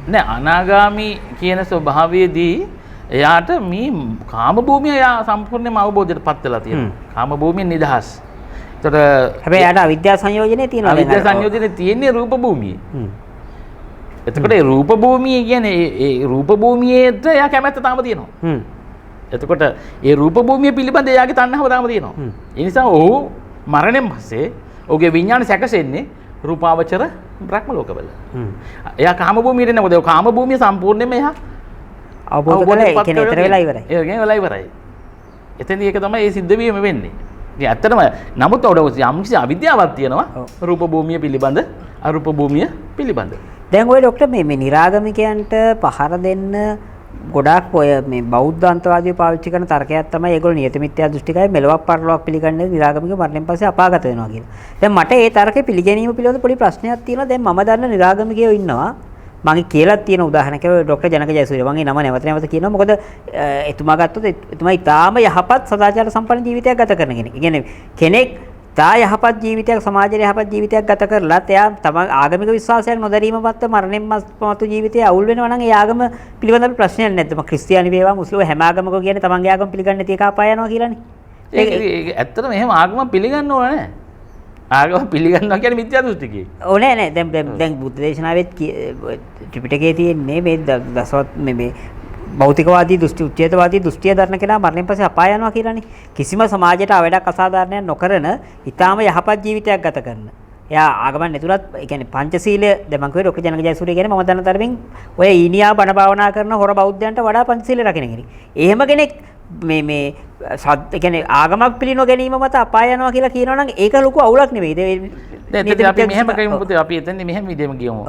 නෑ අනාගාමී කියන ස්වභාවයේදී එයාට මේ කාම භූමිය එයා සම්පූර්ණයෙන්ම අවබෝධයටපත් වෙලා තියෙනවා. කාම භූමිය නිදහස්. ඒතර හැබැයි එයාට අවිද්‍යා සංයෝජනේ තියෙනවා. අවිද්‍යා සංයෝජනේ තියෙන්නේ රූප භූමියේ. එතකොට ඒ රූප භූමිය කියන්නේ ඒ රූප භූමියේට එයා කැමැත්ත තාම තියෙනවා. එතකොට ඒ රූප භූමිය පිළිබඳ එයාගේ තණ්හාව තාම තියෙනවා. ඒ නිසා ඔහු මරණයෙන් පස්සේ ඔහුගේ විඥාන සැකසෙන්නේ රූපාවචර බ්‍රහ්ම ලෝකවල. එයා කාම භූමියට එන්නේ මොකද? ඒ කාම භූමිය සම්පූර්ණයෙන්ම එහා අවබෝධ කරලා ඒ කියන්නේ ඊතර වෙලා ඉවරයි. ඒ කියන්නේ වෙලා ඉවරයි. එතෙන්දී ඒක තමයි ඒ සිද්ධ වීම වෙන්නේ. ඉතින් ඇත්තටම නමුත් උඩ යම්කිසි අවිද්‍යාවක් තියෙනවා රූප භූමිය පිළිබඳ අරූප භූමිය පිළිබඳ. දැන් ඔය ડોක්ටර් මේ නිරාගමිකයන්ට පහර දෙන්න ගොඩාක් ඔය මේ බෞද්ධ අන්තවාදීව පාවිච්චි කරන තර්කයක් තමයි ඒගොල්ලෝ නියත මිත්‍යා දෘෂ්ටිකයි මෙලොවක් පරලොවක් පිළිගන්නේ නිරාගමික මරණයෙන් පස්සේ අපාගත වෙනවා කියලා. දැන් මට ඒ තර්කේ පිළිගැනීම පිළිබඳ පොඩි ප්‍රශ්නයක් තියෙනවා. දැන් මම දන්න නිරාගමිකයෝ ඉන්නවා. මගේ කියලා තියෙන උදාහරණයක් ડોක්ටර් ජනක ජයසූරිය මගේ නම නැවත නැවත කියනවා. මොකද එතුමා ගත්තොත් එතුමා ඊටාම යහපත් සදාචාර සම්පන්න ජීවිතයක් ගත කරන කෙනෙක්. ඒ කියන්නේ කෙනෙක් තා යහපත් ජීවිතයක් සමාජයේ යහපත් ජීවිතයක් ගත කරලා එයා තම ආගමික විශ්වාසයක් නොදැරීම මත මරණයෙන් මතු ජීවිතය අවුල් වෙනවා නම් ඒ ආගම පිළිබඳව ප්‍රශ්නයක් නැද්ද? මම ක්‍රිස්තියානි වේවා මුස්ලිම් හැම ආගමක කියන්නේ තමන්ගේ ආගම පිළිගන්නේ නැති එක අපාය යනවා කියලානේ. ඒක ඇත්තටම එහෙම ආගම පිළිගන්න ඕන නෑ. ආගම පිළිගන්නවා කියන්නේ මිත්‍යා දෘෂ්ටිකයි. ඕනේ නෑ. දැන් බුද්ධ දේශනාවෙත් ත්‍රිපිටකයේ තියෙන්නේ මේ දසවත් මේ භෞතිකවාදී දෘෂ්ටි උච්ඡේදවාදී දෘෂ්ටිය දරන කෙනා මරණයෙන් පස්සේ අපාය යනවා කියලානේ. කිසිම සමාජයට අවඩක් අසාධාරණයක් නොකරන ඊටාම යහපත් ජීවිතයක් ගත කරන. එයා ආගමන් ඇතුළත් ඒ කියන්නේ පංචශීලය දැන් මම කිව්වේ ડોක්ටර් ජනක ජයසූරිය කියන්නේ මම දන්න තරමින් ඔය ඊනියා බණ භාවනා කරන හොර බෞද්ධයන්ට වඩා පංචශීලය රකින්න කෙනෙක්. එහෙම කෙනෙක් මේ ඒ කියන්නේ ආගමක් පිළිනො ගැනීම මත අපාය යනවා කියලා කියනවනම් ඒක ලොකු අවුලක් නෙවෙයි. දැන් අපි මෙහෙම කියමු පුතේ අපි එතෙන්දී මෙහෙම විදිහම කියමු.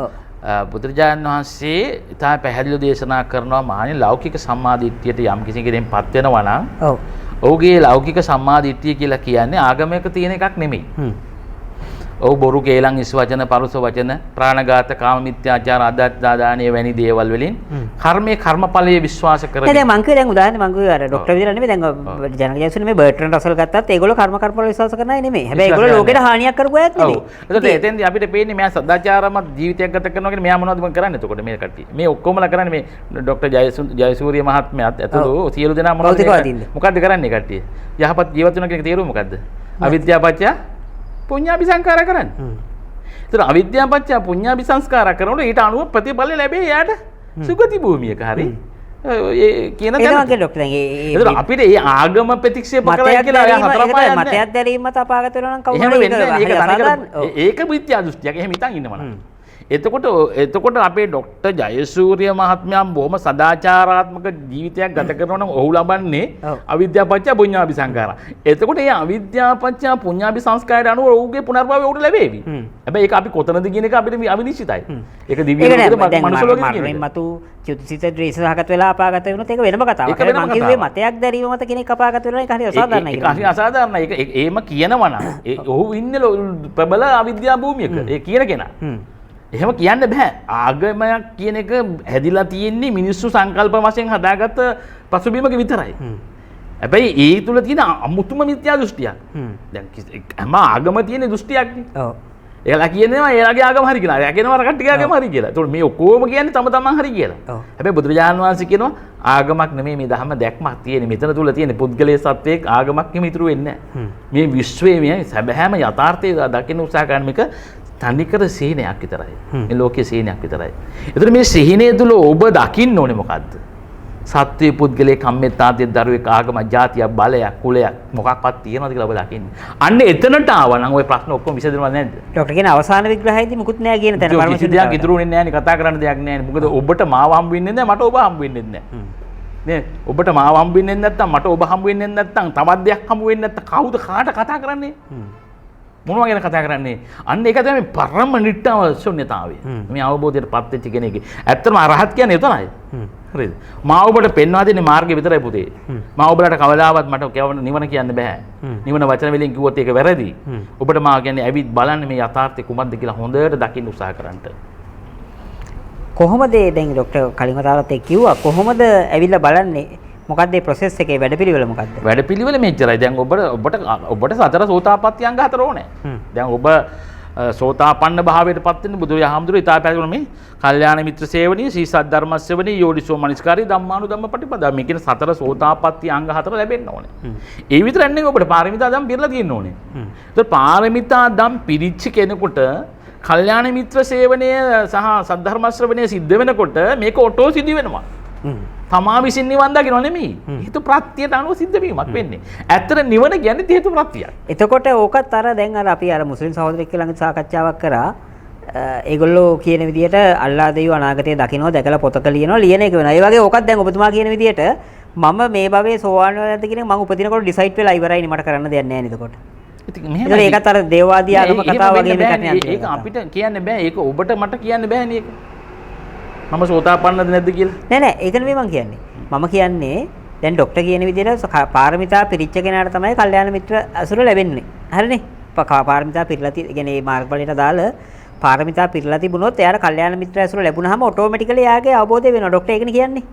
බුදුරජාණන් වහන්සේ ඉතා පැහැදිලිව දේශනා කරනවා මහණෙනි ලෞකික සම්මාදිට්ඨියට යම් කිසි කෙනෙක්පත් වෙනවා නම් ඔහුගේ ලෞකික සම්මාදිට්ඨිය කියලා කියන්නේ ආගමයක තියෙන එකක් නෙමෙයි. ඔව් බොරු කේලම් ඉස් වචන පරුස වචන ප්‍රාණඝාත කාම මිත්‍යාචාර අදත්තාදානීය වැනි දේවල් වලින් කර්මයේ කර්මඵලයේ විශ්වාස කරගෙන දැන් මං කිව්වේ දැන් උදාහරණ මං කිව්වේ අර ડોක්ටර් විදිහට නෙමෙයි දැන් ජනක ජයසූරිය මේ බර්ට්‍රන්ඩ් රසල් ගත්තත් ඒගොල්ලෝ කර්මඵල විශ්වාස කරන අය නෙමෙයි. හැබැයි ඒගොල්ලෝ ලෝකෙට හානියක් කරපු අයත් නෙමෙයි. එතකොට එතෙන්දී අපිට පේන්නේ මෙයා සදාචාරමත් ජීවිතයක් ගත කරනවා කියන්නේ මෙයා මොනවද මම කරන්නේ එතකොට මේ කට්ටිය. මේ ඔක්කොමලා කරන්නේ මේ ડોක්ටර් ජයසූරිය මහත්මයාත් ඇතුළු සියලු දෙනා මොකද්ද කරන්නේ කට්ටිය? යහපත් ජීවත් වෙන කෙනෙක් තේරුම මොකද්ද? අවිද්‍යාවපච්චය පුඤ්ඤාභි සංස්කාර කරන්නේ. ඒතර අවිද්‍යාවපච්චය පුඤ්ඤාභි සංස්කාර කරනකොට ඊට අනුව ප්‍රතිඵල ලැබෙයි යාට සුගති භූමියක හරි. ඒ කියන දේ ඒක ડોක්ටර් දැන් අපිට ඒ ආගම ප්‍රතික්ෂේප කරලා කියලා අය හතර පහ යන්නේ. මතයක් දැරීම මත අපාගත වෙනවා නම් කවුරු ඒක මිත්‍යා දෘෂ්ටියක්. එහෙම හිතන් ඉන්නවා. එතකොට අපේ ડોක්ටර් ජයසූරිය මහත්මයා බොහොම සදාචාරාත්මක ජීවිතයක් ගත කරනවා නම් ඔහු ලබන්නේ අවිද්‍යාවපච්චය පුඤ්ඤාභි සංස්කාරා. එතකොට මේ අවිද්‍යාවපච්චය පුඤ්ඤාභි සංස්කාරයට අනුව ඔහුගේ පුනර්භවය උඩ ලැබෙවි. හැබැයි ඒක අපි කොතනද කියන එක අපිට අවිනිශ්චිතයි. ඒක දිව්‍ය ලෝකෙද මනුෂ්‍ය ලෝකෙද කියන එක. මතු චුතිසිත ද්වේෂසහගත වෙලා අපාගත වෙනොත් ඒක වෙනම කතාවක්. මම කිව්වේ මතයක් දැරීම මත කෙනෙක් අපාගත වෙනවා ඒක හරි අසාධාරණයි කියලා. ඒක හරි අසාධාරණයි. ඒක එහෙම කියනවා නම් ඔහු ඉන්නේ ප්‍රබල අවිද්‍යා භූමියක. ඒ කියන කෙනා. එහෙම කියන්න බෑ. ආගමයක් කියන එක හැදිලා තියෙන්නේ මිනිස්සු සංකල්ප වශයෙන් හදාගත්ත පසුබිමක විතරයි. හැබැයි ඒ තුල තියෙන අමුතුම මිත්‍යා දෘෂ්ටියක්. දැන් හැම ආගම තියෙන දෘෂ්ටියක්නේ. ඔව්. ඒලා කියනවා එයාගේ ආගම හරි කියලා. එයා කියනවා අර කට්ටියගේ ආගම හරි කියලා. ඒතකොට මේ ඔක්කොම කියන්නේ තම තමන් හරි කියලා. හැබැයි බුදුරජාණන් වහන්සේ කියනවා ආගමක් නෙමෙයි මේ ධර්ම දැක්මක් තියෙන්නේ. මෙතන තුල තියෙන පුද්ගලයේ සත්වයක් ආගමක් නෙමෙයි ඉතුරු වෙන්නේ නැහැ. මේ විශ්වයේ මේ සැබෑම යථාර්ථය දකින්න උත්සාහ කරන එක තනිකර සීනයක් විතරයි. මේ ලෝකයේ සීනයක් විතරයි. ඒතර මේ සීනය තුල ඔබ දකින්න ඕනේ මොකද්ද? සත්‍ය පුද්ගලයේ කම්මෙත්තාදී දරුවෙක් ආගම ජාතිය බලයක් කුලයක් මොකක්වත් තියනවද කියලා ඔබ දකින්න. අන්න එතනට ආවනම් ওই ප්‍රශ්න ඔක්කොම විසඳෙනවද නැද්ද? ડોක්ටර් කියන අවසාන විග්‍රහයේදී මුකුත් නෑ කියන තැන පරමසිද්ධ දෙයක් ඉතුරුනේ නෑනේ කතා කරන්න දෙයක් නෑනේ. මොකද ඔබට මාව හම්බ වෙන්නේ නැහැ මට ඔබ හම්බ වෙන්නේ නැහැ. නේ ඔබට මාව හම්බ වෙන්නේ නැත්නම් මට ඔබ හම්බ වෙන්නේ නැත්නම් තවත් දෙයක් හම්බ වෙන්නේ නැත්නම් කවුද කාට කතා කරන්නේ? මොනවා ගැන කතා කරන්නේ? අන්න ඒක තමයි පරම නිට්ටම ශුන්‍යතාවය. මේ අවබෝධයට පත් වෙච්ච කෙනෙක්. ඇත්තටම අරහත් කියන්නේ එතනයි. හරිද? මා ඔබට පෙන්වා දෙන්නේ මාර්ගය විතරයි පුතේ. මා ඔබලට කවදාවත් මට කියවන නිවන කියන්න බෑ. නිවන වචන වලින් කිව්වොත් ඒක වැරදි. ඔබට මා කියන්නේ ඇවිත් බලන්න මේ යථාර්ථය කුමක්ද කියලා හොඳට දකින්න උත්සාහ කරන්න. කොහොමද දැන් ડોක්ටර් කලින් වතාවත් කිව්වා කොහොමද ඇවිල්ලා බලන්නේ? මොකක්ද මේ process එකේ වැඩපිළිවෙල මොකක්ද? වැඩපිළිවෙල මෙච්චරයි. දැන් ඔබට සතර සෝතාපට්ටි අංග 4 ඕනේ. දැන් ඔබ සෝතාපන්න භාවයට පත් වෙන්න බුදුරජාණන්තුරේ ඉතා පැහැදිලිව මේ කල්යාණ මිත්‍ර සේවනීය සී සද්ධර්ම සේවනීය යෝනිසෝ මනස්කාරී ධම්මානුධම්ම පටිපදා මේ කියන සතර සෝතාපට්ටි අංග 4 ලැබෙන්න ඕනේ. ඒ විතරක් නෙවෙයි ඔබට පාරමිතා ධම් පිරලා තියෙන්න ඕනේ. ඒත් පාරමිතා ධම් පිරිච්ච කෙනෙකුට කල්යාණ මිත්‍ර සේවනීය සහ සද්ධර්ම ශ්‍රවණය සිද්ධ වෙනකොට මේක ඔටෝ සිදි වෙනවා. තමා විසින් නිවන් දකින්න නෙමෙයි. හේතු ප්‍රත්‍යයට අනුව සිද්ධ වීමක් වෙන්නේ. ඇත්තට නිවන කියන්නේ හේතු ප්‍රත්‍යයක්. එතකොට ඕකත් අර දැන් අර අපි අර මුස්ලිම් සහෝදරයෙක් ළඟ සාකච්ඡාවක් කරා. ඒගොල්ලෝ කියන විදිහට අල්ලාහ් දෙවියෝ අනාගතය දකින්නවා දැකලා පොතක ලියනවා ලියන එක වෙනවා. ඒ වගේ ඕකත් දැන් ඔබතුමා කියන විදිහට මම මේ භවයේ සෝවාන් වෙලා නැද්ද කියන එක මම උපදිනකොට ඩිසයිඩ් වෙලා ඉවරයිනේ මට කරන්න දෙයක් නැහැ නේද එතකොට. ඉතින් මෙහෙම ඒකත් අර දේවවාදී ආගම කතාව වගේ එකක් නේ. ඒක අපිට කියන්න බෑ. ඒක ඔබට මට කියන්න බෑනේ ඒක. මම සෝතාපන්නද නැද්ද කියලා. නෑ නෑ ඒක නෙමෙයි මම කියන්නේ. මම කියන්නේ දැන් ડોක්ටර් කියන විදිහට පාරමිතා පිරිච්ච කෙනාට තමයි කල්යාණ මිත්‍ර අසුර ලැබෙන්නේ. හරිනේ. පාරමිතා පිරලා තියෙන කියන්නේ මේ මාර්ගඵලයට දාලා පාරමිතා පිරලා තිබුණොත් එයාට කල්යාණ මිත්‍ර ඇසුර ලැබුණාම ඔටෝමැටිකලි එයාගේ අවබෝධය වෙනවා. ડોක්ටර් ඒකනේ කියන්නේ.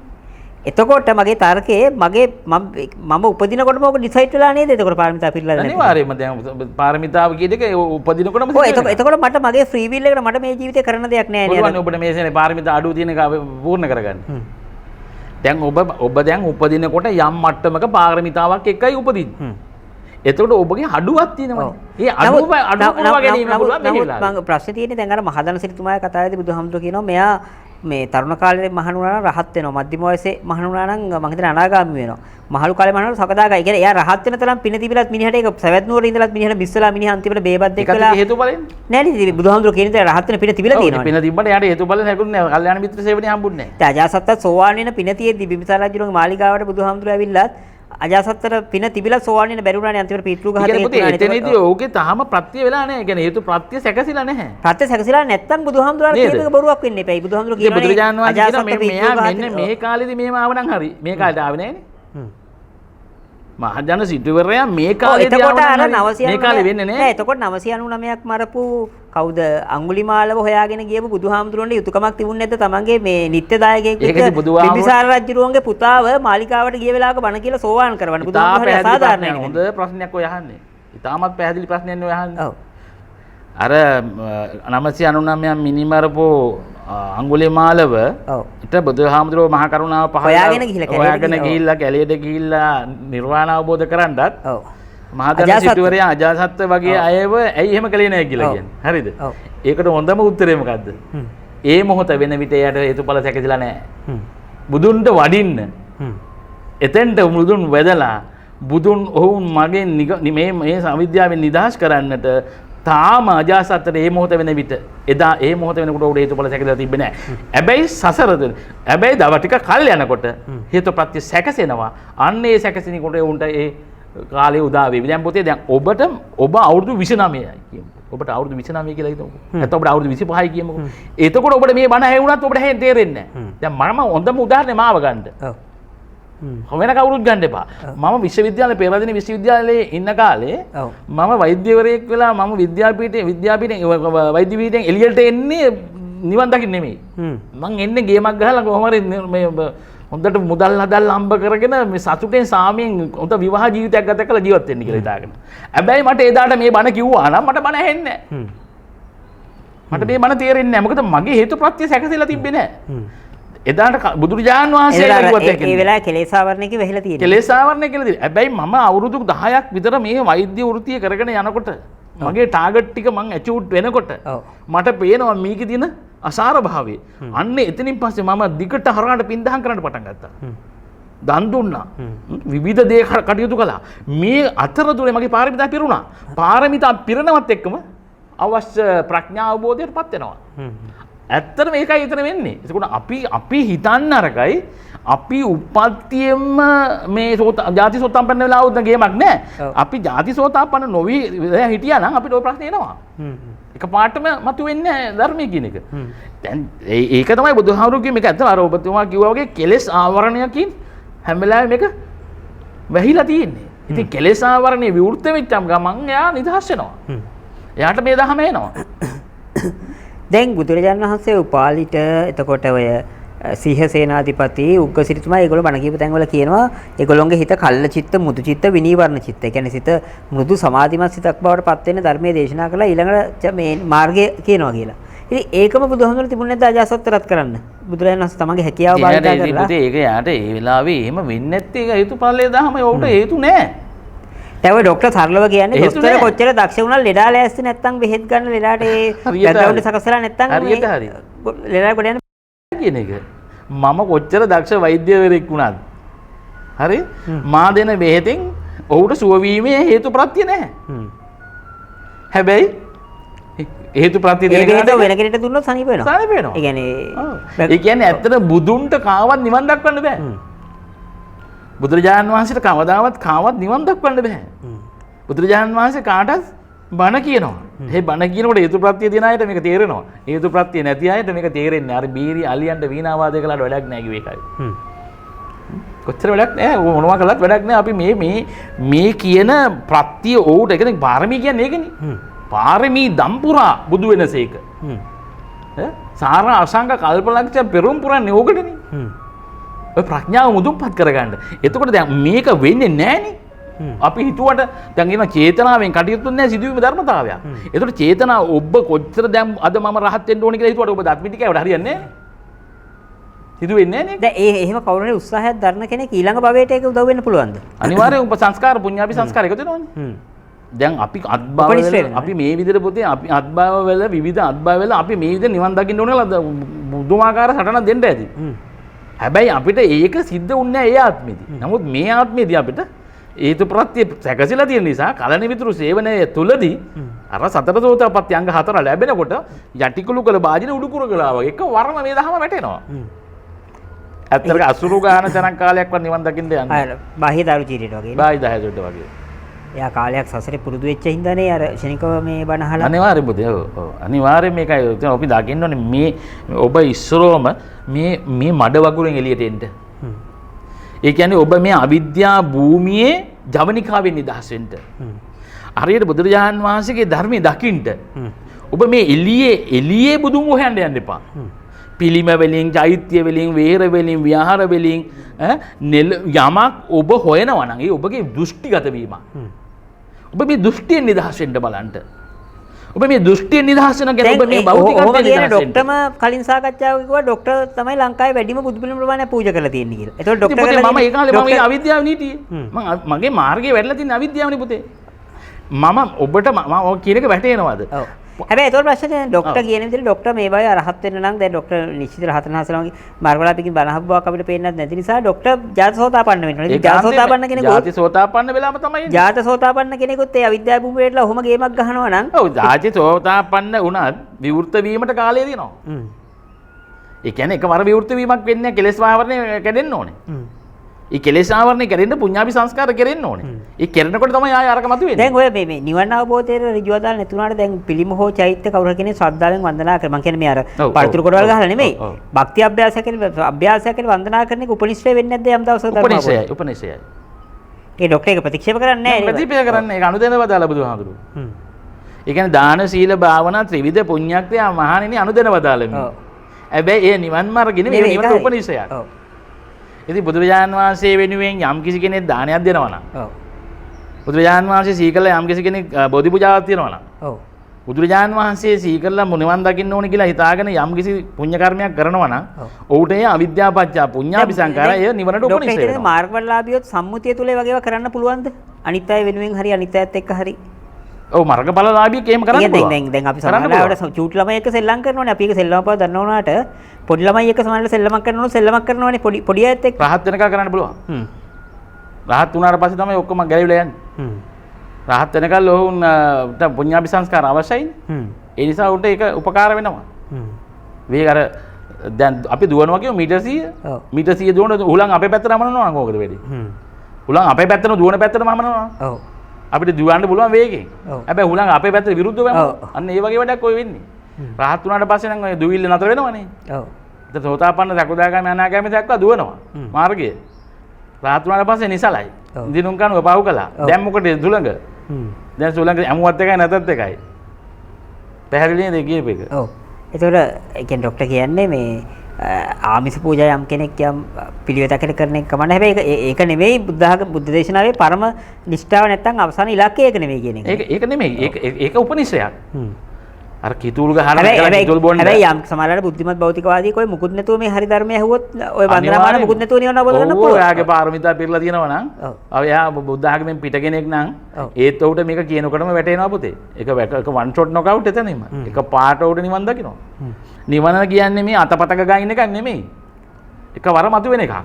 එතකොට මගේ තර්කයේ මම උපදිනකොටම ඔක ඩිසයිඩ් වෙලා නේද? එතකොට පාරමිතා පිරලා නැහැ. අනිවාර්යයෙන්ම දැන් පාරමිතාව කියන එක උපදිනකොටම එතකොට මට මගේ ෆ්‍රී විල් එකට මට මේ ජීවිතේ කරන්න දෙයක් නැහැ නේද? පුළුවන් ඔබට මේසනේ පාරමිතා අඩුව තියෙන එක පූර්ණ කරගන්න. දැන් ඔබ දැන් උපදිනකොට යම් මට්ටමක පාරමිතාවක් එකයි උපදින්නේ. එතකොට ඔබගේ අඩුවක් තියෙනවනේ. ඒ අඩුව පුරවා ගැනීම පුළුවන් මේ වෙලාවේ. මම ප්‍රශ්නේ තියෙන්නේ දැන් අර මහදන සිටුමාගේ කතාවේදී බුදුහාමුදුරුවෝ කියනවා මෙයා මේ තරුණ කාලේ මහණුණා නම් රහත් වෙනවා. මධ්‍යම වයසේ මහණුණා නම් මම හිතන්නේ අනාගාමී වෙනවා. මහලු කාලේ මහණුණා සකදාගාමී. ඒ කියන්නේ එයා රහත් වෙන තරම් පින තිබිලත් මිනිහට ඒක සවැත් නුවර ඉඳලත් මිනිහට මිස්සලා මිනිහ අන්තිමට බේබත් එක්කලා හේතු බලන්නේ. නෑ නේද? බුදුහාමුදුරුවෝ කියන දේ රහත් වෙන පින තිබිලා තියෙනවා. පින තිබ්බට එයාට හේතු බලන්න හැකුන්නේ නැහැ. කල්යාණ මිත්‍ර සේවනයේ හම්බුන්නේ නැහැ. දැන් අජාසත්ත සෝවාන් වෙන පින තියෙද්දි බිම්බිසාර රජුගේ මාලිගාවට බුදුහාමුදුරුවෝ ඇවිල්ලත් අජාසත්තට පින තිබිලා සෝවාන් වෙන බැරි වුණානේ අන්තිමට පීතෘ ගහතේ තුනානේ. එතනදී ඕකේ තාම ප්‍රත්‍ය වෙලා නැහැ. කියන්නේ හේතු ප්‍රත්‍ය සැකසিলা නැහැ. ප්‍රත්‍ය සැකසিলা නැත්තම් බුදුහාමුදුරුවෝ කියන එක බොරුවක් වෙන්න එපයි. බුදුහාමුදුරුවෝ කියන්නේ බුදුරජාණන් වහන්සේ කියන මෙයා මෙන්න මේ කාලෙදි මෙහෙම ආව නම් හරි. මේ කාලේට ආවේ නැහැනේ. මහජන සිටුවරයා මේ කාලේදී එතකොට අර 999 මේ කාලේ වෙන්නේ නැහැ. එතකොට 999ක් මරපු කවුද අඟුලිමාලව හොයාගෙන ගියපු බුදුහාමුදුරන්ගේ යුතුයකමක් තිබුණ නැද්ද තමන්ගේ මේ නිත්‍යදායකයෙක් බිම්බිසාර රජුරුවන්ගේ පුතාව මාලිකාවට ගිය වෙලාවක බණ කියලා සෝවාන් කරවන්න බුදුහාමුදුරන් අසාධාරණයි. හොඳ ප්‍රශ්නයක් ඔය අහන්නේ. ඉතාමත් පැහැදිලි ප්‍රශ්නයක් නේ ඔය අහන්නේ. ඔව්. අර 999 මිනිමරපෝ අඟුලිමාලව ඊට බුදුහාමුදුරුවෝ මහා කරුණාව හොයාගෙන ගිහිල්ලා කැලේට ගිහිල්ලා නිර්වාණ අවබෝධ කරගන්නත් ඔව් මහදන සිටුවරයා අජාසත්ත වගේ අයව ඇයි එහෙම කළේ නැහැ කියලා කියන්නේ. හරිද? ඒකට හොඳම උත්තරේ මොකද්ද? ඒ මොහොත වෙන විට එයාට හේතුඵල සැකසিলা නැහැ. බුදුන්ට වඩින්න. එතෙන්ට බුදුන් වැදලා බුදුන් ඔවුන් මගෙන් මේ අවිද්‍යාවෙන් නිදහස් කරන්නට තාම අජාසත්තට ඒ මොහොත වෙන විට එදා ඒ මොහොත වෙනකොට උඩ හේතුඵල සැකසিলা තිබ්බේ නැහැ. හැබැයි සසරද හැබැයි දව ටික කල් යනකොට හේතුප්‍රත්‍ය සැකසෙනවා. අන්න ඒ සැකසෙනකොට උන්ට ඒ කාලේ උදා වෙවි. දැන් පොතේ දැන් ඔබ අවුරුදු 29යි කියමු. ඔබට අවුරුදු 29 කියලා හිතමුකෝ. නැත්නම් ඔබට අවුරුදු 25යි කියමුකෝ. එතකොට ඔබට මේ බණ ඇහුණත් ඔබට හැෙන් තේරෙන්නේ නැහැ. දැන් මම හොඳම උදාහරණය මාව ගන්න. ඔව්. වෙන කවුරුත් ගන්න එපා. මම විශ්වවිද්‍යාලේ පෙරදින විශ්වවිද්‍යාලයේ ඉන්න කාලේ මම වෛද්‍යවරයෙක් වෙලා මම විද්‍යාපීඨයෙන් වෛද්‍ය පීඨයෙන් එළියට එන්නේ නිවන් දකින්න නෙමෙයි. මං එන්නේ ගේමක් ගහලා කොහොම හරි මේ හොඳට මුදල් හදල් හම්බ කරගෙන මේ සතුටෙන් සාමියෙන් හොඳ විවාහ ජීවිතයක් ගත කරලා ජීවත් වෙන්න කියලා හිතාගෙන. හැබැයි මට එදාට මේ බණ කිව්වා නම් මට බණ ඇහෙන්නේ නැහැ. මට මේ බණ තේරෙන්නේ නැහැ. මොකද මගේ හේතුප්‍රත්‍ය සැකසෙලා තිබ්බේ නැහැ. එදාට බුදුරජාණන් වහන්සේ ඒ වෙලාවේ කෙලෙසාවරණයක වෙහිලා තියෙනවා. කෙලෙසාවරණය කියලා තියෙනවා. හැබැයි මම අවුරුදු 10ක් විතර මේ වෛද්‍ය වෘත්තිය කරගෙන යනකොට මගේ ටාගට් ටික මං ඇචීව් වෙනකොට මට පේනවා මේකේ තියෙන අසාර භාවය. අන්න එතනින් පස්සේ මම දිගට හරහාට පින්දහම් කරන්න පටන් ගත්තා. දන් දුන්නා. විවිධ දේ කටයුතු කළා. මේ අතරතුරේ මගේ පාරමිතා පිරුණා. පාරමිතා පිරනවත් එක්කම අවශ්‍ය ප්‍රඥා අවබෝධයටපත් වෙනවා. ඇත්තටම මේකයි එතන වෙන්නේ. ඒකෝට අපි හිතන්න අරකයි අපි උපත්තියෙම මේ ජාති සෝතාපන්න වෙලා වුණ ගේමක් නෑ. අපි ජාති සෝතාපන්න නොවි හිටියා නම් අපිට ওই ප්‍රශ්නේ එනවා. එකපාරටම මතුවෙන්නේ ධර්මයේ කියන එක. දැන් ඒක තමයි බුදුහාමුදුරුවෝ කිව්වේ මේක ඇත්තම අර ඔබතුමා කිව්වා වගේ කෙලෙස් ආවරණයකින් හැම වෙලාවෙම මේක වැහිලා තියෙන්නේ. ඉතින් කෙලෙස් ආවරණේ විවෘත වෙච්චම ගමන් එයා නිදහස් වෙනවා. එයාට මේ දහම එනවා. දැන් බුදුරජාණන් වහන්සේ උපාලිට එතකොට ඔය සිහ සේනාධිපති උග්ගසිරිතුමා ඒගොල්ලෝ බණ කියපු තැන්වල කියනවා ඒගොල්ලොන්ගේ හිත කල්ල චිත්ත මුදු චිත්ත විනීවරණ චිත්ත. ඒ කියන්නේ සිත මෘදු සමාධිමත් සිතක් බවට පත් වෙන ධර්මයේ දේශනා කළා ඊළඟට මේ මාර්ගය කියනවා කියලා. ඉතින් ඒකම බුදුහාමුදුරුවෝ තිබුණේ නැද්ද අජාසත්තරත් කරන්න? බුදුරජාණන් වහන්සේ තමන්ගේ හැකියාව භාවිතා කරලා. ඒක යාට ඒ වෙලාවේ එහෙම වෙන්නේ නැත්තේ ඒක හේතුඵලයේ දහම උට හේතු නැහැ. දැන් ඔය ડોක්ටර් සරලව කියන්නේ දොස්තර කොච්චර දක්ෂ වුණා ලෙඩා ලෑස්ති නැත්තම් බෙහෙත් ගන්න ලෙඩාට ඒ බෑග්ග්‍රවුන්ඩ් සකසලා නැත්තම් හරියට හරි ලෙඩා කොට යන කියන එක මම කොච්චර දක්ෂ වෛද්‍යවරයෙක් වුණත් හරි මා දෙන බෙහෙතෙන් ඔහුට සුව වීමේ හේතු ප්‍රත්‍ය නැහැ. හැබැයි හේතු ප්‍රත්‍ය දෙන කෙනාට වෙන කෙනෙක්ට දුන්නොත් සනීප වෙනවා. සනීප වෙනවා. ඒ කියන්නේ ඇත්තට බුදුන්ට කාවත් නිවන් දක්වන්න බෑ. බුදුරජාණන් වහන්සේට කවදාවත් කාවත් නිවන් දක්වන්න බෑ. බුදුරජාණන් වහන්සේ කාටත් බණ කියනවා. ඒ බණ කියනකොට හේතු ප්‍රත්‍ය දෙන අයට මේක තේරෙනවා. හේතු ප්‍රත්‍ය නැති අයට මේක තේරෙන්නේ. අර බීරි අලියන්ට වීණා වාදනය කළාට වැඩක් නැහැ කිව්ව එකයි. කොච්චර වැඩක් නැහැ. මොනවා කළත් වැඩක් නැහැ. අපි මේ කියන ප්‍රත්‍ය ඕට ඒ කියන්නේ පාරමී කියන්නේ ඒකනේ. පාරමී දම්පුරා බුදු වෙනසේක. සාර අසංග කල්පලක්ෂ පෙරම් පුරන්නේ ඕකටනේ. ඔය ප්‍රඥාව මුදුන්පත් කරගන්න. එතකොට දැන් මේක වෙන්නේ නැහනේ. අපි හිතුවට දැන් එන චේතනාවෙන් කටයුතු නැහැ සිදුවීම ධර්මතාවයක්. එතකොට චේතනාව ඔබ කොච්චර දැන් අද මම රහත් වෙන්න ඕනේ කියලා හිතුවට ඔබ දත් මිටි කෑවට හරියන්නේ නැහැ. සිදු වෙන්නේ නැහැ නේ. දැන් එහෙම කවුරුහරි උත්සාහයක් දරන කෙනෙක් ඊළඟ භවයට ඒක උදව් වෙන්න පුළුවන්ද? අනිවාර්යයෙන් උපසංස්කාර පුඤ්ඤාපි සංස්කාර එකතු වෙනවනේ. දැන් අපි අත්භව අපි මේ විදිහට පොතේ අපි අත්භව වල විවිධ අත්භව වල අපි මේ විදිහට නිවන් දකින්න ඕනේ කියලා බුදුමාකාර සටනක් දෙන්න ඇති. හැබැයි අපිට ඒක සිද්ධ වුණේ නැහැ ඒ ආත්මෙදී. නමුත් මේ ආත්මෙදී අපිට හේතු ප්‍රත්‍ය සැකසීලා තියෙන නිසා කලණ විතුරු සේවනයේ තුලදී අර සතර සෝතාපට්ටි අංග 4 ලැබෙනකොට යටිකුළු කළ වාජින උඩුකුර කළා වගේ එක වරම මේ දහම වැටෙනවා. ඇත්තට අසුරු ගාන තරම් කාලයක්වත් නිවන් දකින්න යන්නේ. බාහ්‍ය දාරු චීරියට වගේ. බාහ්‍ය දහයට වගේ. එයා කාලයක් සසරේ පුරුදු වෙච්ච හින්දානේ අර ශනිකව මේ බණ අහලා. අනිවාර්යෙන්ම පුතේ. ඔව්. අනිවාර්යෙන් මේකයි. අපි දකින්න ඕනේ මේ ඔබ ඉස්සරෝම මේ මඩ වගුරෙන් එළියට එන්න. ඒ කියන්නේ ඔබ මේ අවිද්‍යා භූමියේ ජවනිකාවෙන් නිදහස් වෙන්න. හරියට බුදුරජාණන් වහන්සේගේ ධර්මයේ දකින්න. ඔබ මේ එළියේ බුදුන් හොයන්න යන්න එපා. පිළිම වලින්, චෛත්‍ය වලින්, වේර වලින්, විහාර වලින් යමක් ඔබ හොයනවා නම් ඒ ඔබගේ දෘෂ්ටිගත වීමක්. ඔබ මේ දෘෂ්ටියෙන් නිදහස් වෙන්න බලන්න. ඔබ මේ දෘෂ්ටියෙන් නිදහස් වෙන ගැන ඔබ මේ භෞතිකත්වයෙන් නිදහස් වෙන්න. ડોක්ටර්ම කලින් සාකච්ඡාවක කිව්වා ડોක්ටර් තමයි ලංකාවේ වැඩිම බුදු පිළිම ප්‍රමාණයක් පූජා කරලා තියෙන්නේ කියලා. ඒතකොට ડોක්ටර් කරලා මම ඒ කාලේ මම අවිද්‍යාව නීතියේ මගේ මාර්ගයේ වැඩලා තියෙන අවිද්‍යාවනේ පුතේ. මම ඔබට මම කියන එක වැටේනවද? හැබැයි ඒතකොට ප්‍රශ්නේ ડોක්ටර් කියන විදිහට ડોක්ටර් මේ බය රහත් වෙන්න නම් දැන් ડોක්ටර් නිශ්චිත රහතන් වහන්සේලාගේ මාර්ගවලාපිකින් බණහක් බවක් අපිට පේන්නත් නැති නිසා ડોක්ටර් ජාතසෝතාපන්න වෙන්න ඕනේ. ජාතසෝතාපන්න කෙනෙකුත් ජාතිසෝතාපන්න වෙලාම තමයි එන්නේ. ජාතසෝතාපන්න කෙනෙකුත් ඒ අවිද්‍යාව භූමියටලා ඔහොම ගේමක් ගහනවා නම් ඔව් ජාතිසෝතාපන්න වුණත් විවෘත වීමට කාලය දෙනවා. ඒ කියන්නේ එකවර විවෘත වීමක් වෙන්නේ කෙලෙස් ආවරණය කැඩෙන්න ඕනේ. ඒ කෙලෙස් ආවරණය කැඩෙන්න පුඤ්ඤාපි සංස්කාර කෙරෙන්න ඕනේ. ඒ කෙරෙනකොට තමයි ආය අරක මතුවෙන්නේ. දැන් ඔය මේ නිවන අවබෝධයට ඍජුව දාලා නැතුණාට දැන් පිළිම හෝ චෛත්‍ය කවුරු කෙනෙක් ශ්‍රද්ධාවෙන් වන්දනා කර මම කියන්නේ මේ අර පරිතුරු කොටවල් ගහලා නෙමෙයි. භක්ති අභ්‍යාසය කියලා වන්දනා කරන එක උපනිෂ්ඨය වෙන්නේ නැද්ද යම් දවසක ධර්ම උපනිෂයයි. ඒ ડોක්ටර් එක ප්‍රතික්ෂේප කරන්නේ නැහැ නේද? ප්‍රතික්ෂේප කරන්නේ ඒක අනුදැනව දාලා බුදුහාමුදුරුවෝ. ඒ කියන්නේ දාන සීල භාවනා ත්‍රිවිධ පුණ්‍යක්‍රියා මහණෙනි අනුදැනව දාලා. හැබැයි ඒ නිවන් මාර්ගෙ නෙමෙයි නිවන උපනිෂයක්. ඉතින් බුදුරජාණන් වහන්සේ වෙනුවෙන් යම් කිසි කෙනෙක් දානයක් දෙනවා නම් බුදුරජාණන් වහන්සේ සීකරලා යම් කිසි කෙනෙක් බෝධි පූජාවක් තියනවා නම් බුදුරජාණන් වහන්සේ සීකරලා නිවන් දකින්න ඕනේ කියලා හිතාගෙන යම් කිසි පුණ්‍ය කර්මයක් කරනවා නම් ඔහුට ඒ අවිද්‍යාපච්චා පුඤ්ඤාපි සංකාරය ඒ නිවනට උපනිෂය වෙනවා. මාර්ගඵලලාභියොත් සම්මුතිය තුල ඒ වගේව කරන්න පුළුවන්ද? අනිත් අය වෙනුවෙන් හරි අනිත් අයත් එක්ක හරි. ඔව් මාර්ගඵලලාභියෙක් එහෙම කරන්න පුළුවන්. දැන් අපි සමහරවිට චූටි ළමයි එක්ක සෙල්ලම් කරනවානේ. අපි ඒක සෙල්ලම් පාව දන්නව වුණාට පොඩි ළමයි එක්ක සමහරවිට සෙල්ලමක් කරනවානේ පොඩි අයත් එක්ක. රහත් වෙනකන් කරන්න පුළුවන්. රහත් වුණාට පස්සේ තමයි ඔක්කොම ගැලවිලා යන්නේ. රහත් වෙනකල් ඔවුන්ට පුඤ්ඤාපි සංස්කාර අවශ්‍යයිනේ. ඒ නිසා උන්ට ඒක උපකාර වෙනවා. මේ අර දැන් අපි දුවනවා කියමු මීටර් 100. මීටර් 100 දුවන උහුලන් අපේ පැත්තට අමනනවා නම් කොහොමද වෙන්නේ? උහුලන් අපේ පැත්තට දුවන පැත්තටම අමනනවා. ඔව්. අපිට දුවන්න පුළුවන් වේගෙන්. හැබැයි උහුලන් අපේ පැත්තට විරුද්ධව යනවා. අන්න ඒ වගේ වැඩක් ඔය වෙන්නේ. රහත් වුණාට පස්සේ නම් ඔය දුවිල්ල නතර වෙනවනේ. ඔව්. ඒක සෝතාපන්න සකදාගාමී අනාගාමී දක්වා දුවනවා. මාර්ගය. රහත් වුණාට පස්සේ නිසලයි. දිනුම් කනුව පහු කළා. දැන් මොකටද දුලඟ? දැන් සුලඟ අමුවත් එකයි නැතත් එකයි. පැහැදිලි නේද කියප එක? ඔව්. ඒතකොට ඒ කියන්නේ ડોක්ටර් කියන්නේ මේ ආමිස පූජා යම් කෙනෙක් යම් පිළිවෙතකට කරන එක කමන්න. හැබැයි ඒක නෙවෙයි බුද්ධ දේශනාවේ පරම නිෂ්ඨාව නැත්තම් අවසාන ඉලක්කය ඒක නෙවෙයි කියන එක. ඒක නෙමෙයි. ඒක උපනිෂයක්. අර කිතුල් ගහන කිතුල් බොන්න. හැබැයි යම් සමහරවල් බුද්ධිමත් භෞතිකවාදී કોઈ මුකුත් නැතුව මේ හරි ධර්මය ඇහුවොත් ඔය වන්දනාමාන මුකුත් නැතුව නිවන අවබෝධ කරගන්න පුළුවන්. ඔයාගේ පාරමිතා පිරලා තියෙනවා නම් එයා බුද්ධ ආගමෙන් පිට කෙනෙක් නම් ඒත් උට මේක කියනකොටම වැටෙනවා පුතේ. ඒක වන් ෂොට් නොකවුට් එතනම. ඒක පාට උට නිවන් දකිනවා. නිවන කියන්නේ මේ අතපතක ගහින්න එකක් නෙමෙයි. එකවර මතුවෙන එකක්.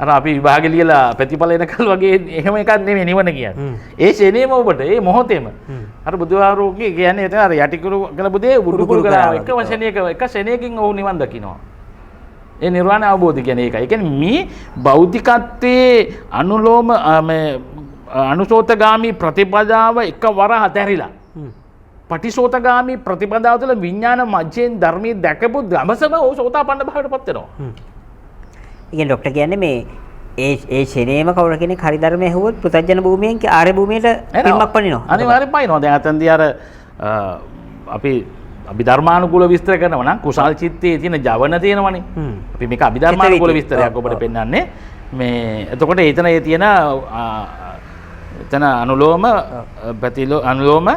අර අපි විභාගෙ ලියලා ප්‍රතිඵල එනකල් වගේ එහෙම එකක් නෙමෙයි නිවන කියන්නේ. ඒ ශේනේම ඔබට ඒ මොහොතේම අර බුදුහාරෝගේ කියන්නේ එතන අර යටිකුරු කළ බුදේ බුදුකුරු කළා එක වචනයක එක ශේනයකින් ඔහු නිවන් දකින්නවා. ඒ නිර්වාණ අවබෝධය කියන්නේ ඒකයි. ඒ කියන්නේ මේ භෞතිකත්වයේ අනුලෝම මේ අනුසෝතගාමී ප්‍රතිපදාව එකවර අතහැරිලා පටිසෝතගාමී ප්‍රතිපදාව තුළ විඥාන මජ්ජෙන් ධර්මයේ දැකපු ගමසම ඔහු සෝතාපන්න භාවයට පත් වෙනවා. ඉතින් ડોක්ටර් කියන්නේ මේ ඒ ශරේම කවුරු කෙනෙක් හරි ධර්මය ඇහුවොත් පුතජන භූමියෙන් ආර්ය භූමියට පින්මක් පනිනවා. අනිවාර්යෙන් පනිනවා. දැන් අතන්දී අර අපි අභිධර්මානුකූල විස්තර කරනවා නම් කුසල් චිත්තයේ තියෙන ජවන තියෙනවනේ. අපි මේක අභිධර්මානුකූල විස්තරයක් ඔබට පෙන්නන්නේ. මේ එතකොට එතන ඒ තියෙන එතන අනුලෝම ප්‍රතිලෝ අනුලෝම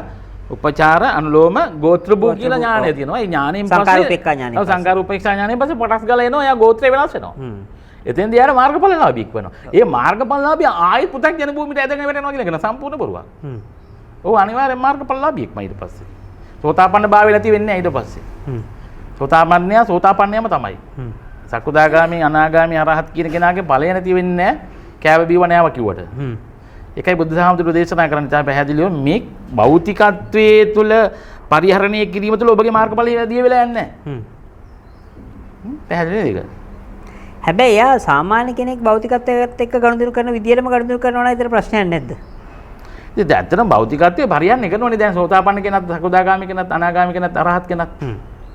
උපචාර අනුලෝම ගෝත්‍ර භූ කියලා ඥානය තියෙනවා. ඒ ඥාණයෙන් පස්සේ සංකාරූපේක්ෂා ඥානය. ඔව් සංකාරූපේක්ෂා ඥානයෙන් පස්සේ කොටස් ගාලා එනවා. එයා ගෝත්‍රය වෙනස් වෙනවා. එතෙන්දී යාර මාර්ගඵලලාභීක් වෙනවා. ඒ මාර්ගඵලලාභී ආයෙත් පුතක් ජන භූමියට ඇදගෙන වැටෙනවා කියන එක සම්පූර්ණ බොරුවක්. ඔව් අනිවාර්යෙන් මාර්ගඵලලාභීක්ම ඊට පස්සේ. සෝතාපන්න භාවය නැති වෙන්නේ ඊට පස්සේ. සෝතාපන්නයා සෝතාපන්නයම තමයි. සකුදාගාමී අනාගාමී අරහත් කියන කෙනාගේ ඵලය නැති වෙන්නේ නැහැ. කෑව බීව නෑව කිව්වට. ඒකයි බුදුදහමතුරු දේශනා කරන්නේ තමයි පැහැදිලිව මේ භෞතිකත්වයේ තුල පරිහරණය කිරීම තුළ ඔබගේ මාර්ගඵලය දිය වෙලා යන්නේ නැහැ. පැහැදිලිද ඒක? හැබැයි යා සාමාන්‍ය කෙනෙක් භෞතිකත්වයට එක්ක ගනුදෙනු කරන විදියටම ගනුදෙනු කරනවා නම් ඒතර ප්‍රශ්නයක් නැද්ද? ඉතින් ඇත්තටම භෞතිකත්වයේ පරිහරණය කරනෝනේ දැන් සෝතාපන්න කෙනත් සකුදාගාමී කෙනත් අනාගාමී කෙනත් අරහත් කෙනත්.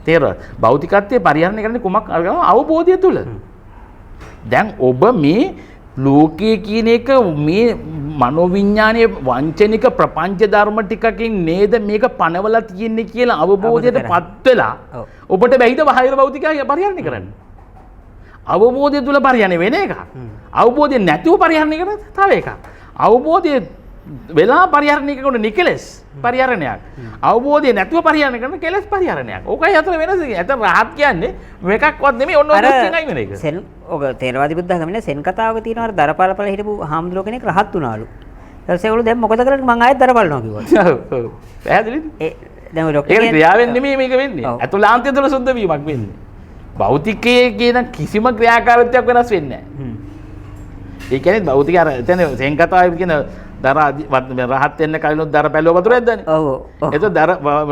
තේරෙනවද? භෞතිකත්වයේ පරිහරණය කරන්නේ කුමක් අවබෝධය තුළ. දැන් ඔබ මේ ලෝකයේ කියන එක මේ මනෝවිඤ්ඤාණයේ වංචනික ප්‍රපංච ධර්ම ටිකකින් නේද මේක පනවලා තියෙන්නේ කියලා අවබෝධයටපත් වෙලා ඔබට බැහිද බාහිර භෞතිකය පරිහරණය කරන්න. අවබෝධය තුල පරිහරණය වෙන එක. අවබෝධය නැතිව පරිහරණය කරන තව එකක්. අවබෝධය වෙලා පරිහරණය කරන නිකලස් පරිහරණයක්. අවබෝධය නැතිව පරිහරණය කරන කෙලස් පරිහරණයක්. ඕකයි අතර වෙනස. ඇත්තට රහත් කියන්නේ මේකක්වත් නෙමෙයි ඔන්න ඔය දෙකයි වෙන එක. සෙන් ඔක තේරවාදී බුද්ධ ධර්මයේ සෙන් කතාවක තියෙනවා අර දරපාලපල හිටපු හාමුදුරුවෝ කෙනෙක් රහත් වුණාලු. ඊට පස්සේ ඒගොල්ලෝ දැන් මොකද කරන්නේ මං ආයෙත් දරපාලනවා කිව්වා. ඔව්. පැහැදිලිද? දැන් ඔය ડોක්ටර් ඒක ක්‍රියාවෙන් නෙමෙයි මේක වෙන්නේ. අතුලාන්තය තුළ සුද්ධ වීමක් වෙන්නේ. භෞතිකයේ කියන කිසිම ක්‍රියාකාරීත්වයක් වෙනස් වෙන්නේ නැහැ. ඒ කියන්නේ භෞතික අර එතන සෙන් කතාවේ කියන රහත් වෙන්න කලිනුත් දර පැලුව වතුර ඇද්දානේ. ඔව්. එතකොට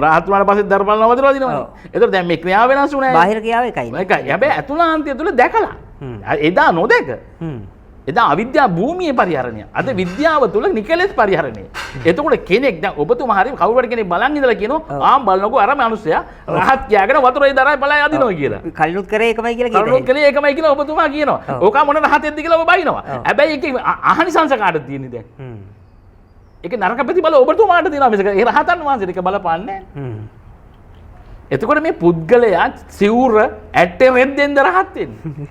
රහත් වුණාට පස්සේ දර බලන වතුර වදිනවනේ. එතකොට දැන් මේ ක්‍රියාව වෙනස් වුණා. බාහිර ක්‍රියාව එකයි. ඒකයි. හැබැයි අතුලාන්තය තුළ දැකලා. එදා නොදැක. එදා අවිද්‍යා භූමියේ පරිහරණය. අද විද්‍යාව තුළ නිකලස් පරිහරණය. එතකොට කෙනෙක් දැන් ඔබතුමා හරි කවුරුහරි කෙනෙක් බලන් ඉඳලා කියනවා ආම් බලනකො අර මිනිස්සයා රහත් කියාගෙන වතුරේ දරයි බලයි අදිනවා කියලා. කලිනුත් කරේ එකමයි කියලා කියනවා. කලිනුත් කරේ එකමයි කියලා ඔබතුමා කියනවා. ඕක මොන රහතෙක්ද කියලා ඔබ බයිනවා. හැබැයි ඒකේ අහනිසංස කාටද තියෙන්නේ දැන්? ඒක නරක ප්‍රතිඵල ඔබතුමාට දෙනවා මිසක ඒ රහතන් වහන්සේට ඒක බලපාන්නේ නැහැ. එතකොට මේ පුද්ගලයා සිවුර ඇටේ රෙද්දෙන්ද රහත් වෙන්නේ?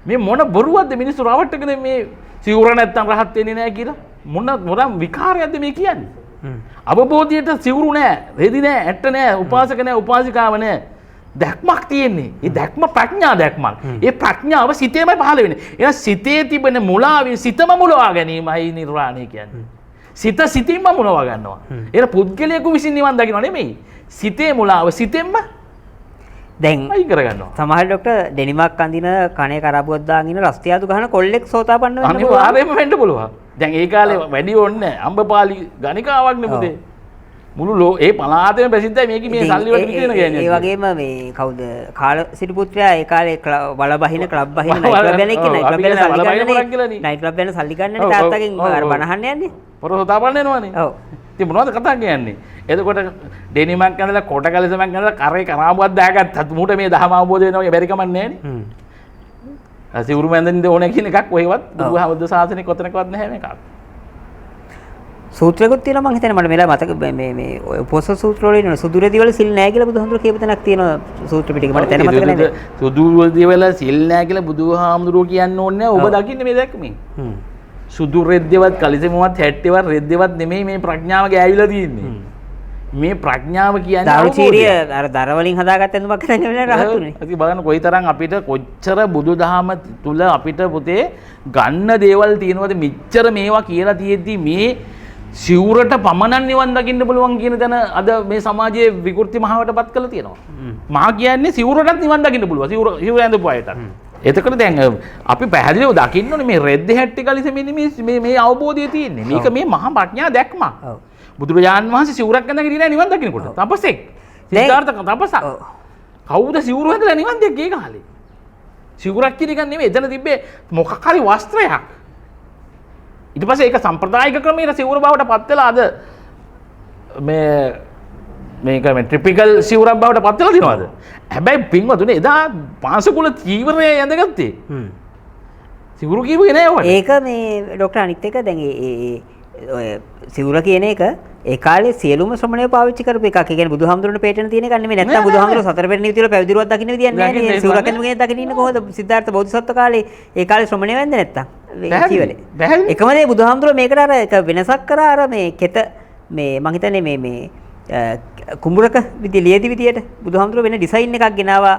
මේ මොන බොරුවක්ද මිනිස්සු රවට්ටගෙන මේ සිවුර නැත්තම් රහත් වෙන්නේ නැහැ කියලා? මොන විකාරයක්ද මේ කියන්නේ? අවබෝධයට සිවුරු නැහැ, රෙදි නැහැ, ඇට නැහැ, උපාසක නැහැ, උපාසිකාව නැහැ. දැක්මක් තියෙන්නේ. ඒ දැක්ම ප්‍රඥා දැක්මක්. ඒ ප්‍රඥාව සිතේමයි පහළ වෙන්නේ. එහෙනම් සිතේ තිබෙන මුලාවේ සිතම මුලවා ගැනීමයි නිර්වාණය කියන්නේ. සිත සිතින්ම මුලවා ගන්නවා. ඒක පුද්ගලයෙකු විසින් නිවන් දකින්න නෙමෙයි. සිතේ මුලාව සිතෙන්ම දැන් අයි කරගන්නවා. සමහර ડોක්ටර් දෙනිමක් අඳින කණේ කරාබුවක් දාගෙන ඉන්න රස්තියාදු ගහන කොල්ලෙක් සෝතාපන්න වෙන්න පුළුවන්. අනිවාර්යයෙන්ම වෙන්න පුළුවන්. දැන් ඒ කාලේ වැඩි ඕනේ නැහැ. අම්බපාලි ගණිකාවක් නෙමෙයි. මුළු ඒ පළාතේම ප්‍රසිද්ධයි මේකේ මේ සල්ලි වලට විකිරෙන ගෑනියක්. ඒ වගේම මේ කවුද කාල සිටු පුත්‍රයා ඒ කාලේ වල බහින ක්ලබ් බහින නයිට් ක්ලබ් යන එකේ නයිට් ක්ලබ් යන සල්ලි ගන්නනේ තාත්තගෙන් අර බනහන්න යන්නේ. පොරොසතාපන්න වෙනවනේ. ඔව්. ඉතින් මොනවද කතා කියන්නේ? එතකොට ඩෙනිමක් ඇඳලා කොට කැලසමක් ඇඳලා කරේ කරාබුවක් දාගත්තත් මුට මේ දහම අවබෝධ වෙනවා බැරි කමක් නැහැ නේ. සිවුරු මැඳින්න ඕනේ කියන එකක් ඔයවත් බුදුහමද සාසනේ කොතනකවත් නැහැ මේක. සූත්‍රයකුත් තියෙනවා මම හිතන්නේ මට මෙලා මතක මේ ඔය උපෝසථ සූත්‍ර වල ඉන්න සුදුරේදී වල සිල් නැහැ කියලා බුදුහාමුදුරුවෝ කියපු තැනක් තියෙනවා සූත්‍ර පිටකේ මට දැන මතක නැහැ. සුදුරේදී වල සිල් නැහැ කියලා බුදුහාමුදුරුවෝ කියන්නේ ඕනේ ඔබ දකින්නේ මේ දැක්මේ. සුදු රෙද්දවත් කලිසෙමවත් හැට්ටේවත් රෙද්දවත් නෙමෙයි මේ ප්‍රඥාව ගෑවිලා තියෙන්නේ. මේ ප්‍රඥාව කියන්නේ දාරුචීරිය අර දර වලින් හදාගත්ත ඇඳුමක් හදන්න වෙන රහතුනේ. අපි බලන්න කොයිතරම් අපිට කොච්චර බුදුදහම තුල අපිට පුතේ ගන්න දේවල් තියෙනවද මෙච්චර මේවා කියලා තියෙද්දි මේ සිවුරට පමණක් නිවන් දකින්න පුළුවන් කියන තැන අද මේ සමාජයේ විකෘති මහාවටපත් කරලා තියෙනවා. මහා කියන්නේ සිවුරටත් නිවන් දකින්න පුළුවන්. සිවුර ඇඳපු අයට. එතකොට දැන් අපි පැහැදිලිව දකින්න ඕනේ මේ රෙද්ද හැට්ටි කලිසෙමින් මේ අවබෝධය තියෙන්නේ. මේක මේ මහා ප්‍රඥා දැක්මක්. බුදුරජාන් වහන්සේ සිවුරක් ඇඳගෙන ඉන්නේ නිවන් දකින්නකොට. තපසෙක්. සිද්ධාර්ථ තපසක්. කවුද සිවුර ඇඳලා නිවන් දැක්කේ ඒ කාලේ? සිවුරක් කියන එක නෙමෙයි. එතන තිබ්බේ මොකක් හරි වස්ත්‍රයක්. ඊට පස්සේ ඒක සම්ප්‍රදායික ක්‍රමයට සිවුර බවට පත් වෙලා අද මේක ට්‍රිපිකල් සිවුරක් බවට පත් වෙලා තියෙනවද? හැබැයි පින්වතුනි එදා පාසකුල චීවරය ඇඳගත්තේ. සිවුරු කියුවේ නෑ ඔයාලට. ඒක මේ ડોක්ටර් අනිත් එක දැන් ඔය සිවුර කියන එක ඒ කාලේ සියලුම ශ්‍රමණයෝ පාවිච්චි කරපු එකක්. ඒ කියන්නේ බුදුහාමුදුරනේ පේටන තියෙන එකක් නෙමෙයි. නැත්තම් බුදුහාමුදුරෝ සතර පෙරණි විදියට පැවිදිරුවක් දකින්න විදියක් නෑ නේ. සිවුරක් ඇඳගෙන කෙනෙක් දකින්න ඉන්නේ කොහොමද? සිද්ධාර්ථ බෝධිසත්ව කාලේ ඒ කාලේ ශ්‍රමණයෝ වෙන්නේ නැත්තම්. එකම දේ බුදුහාමුදුරෝ මේකට අර එක වෙනසක් කරා අර මේ කෙත මේ මං හිතන්නේ මේ කුඹුරක විදිය ලියදි විදියට බුදුහාමුදුරෝ වෙන ඩිසයින් එකක් ගෙනාවා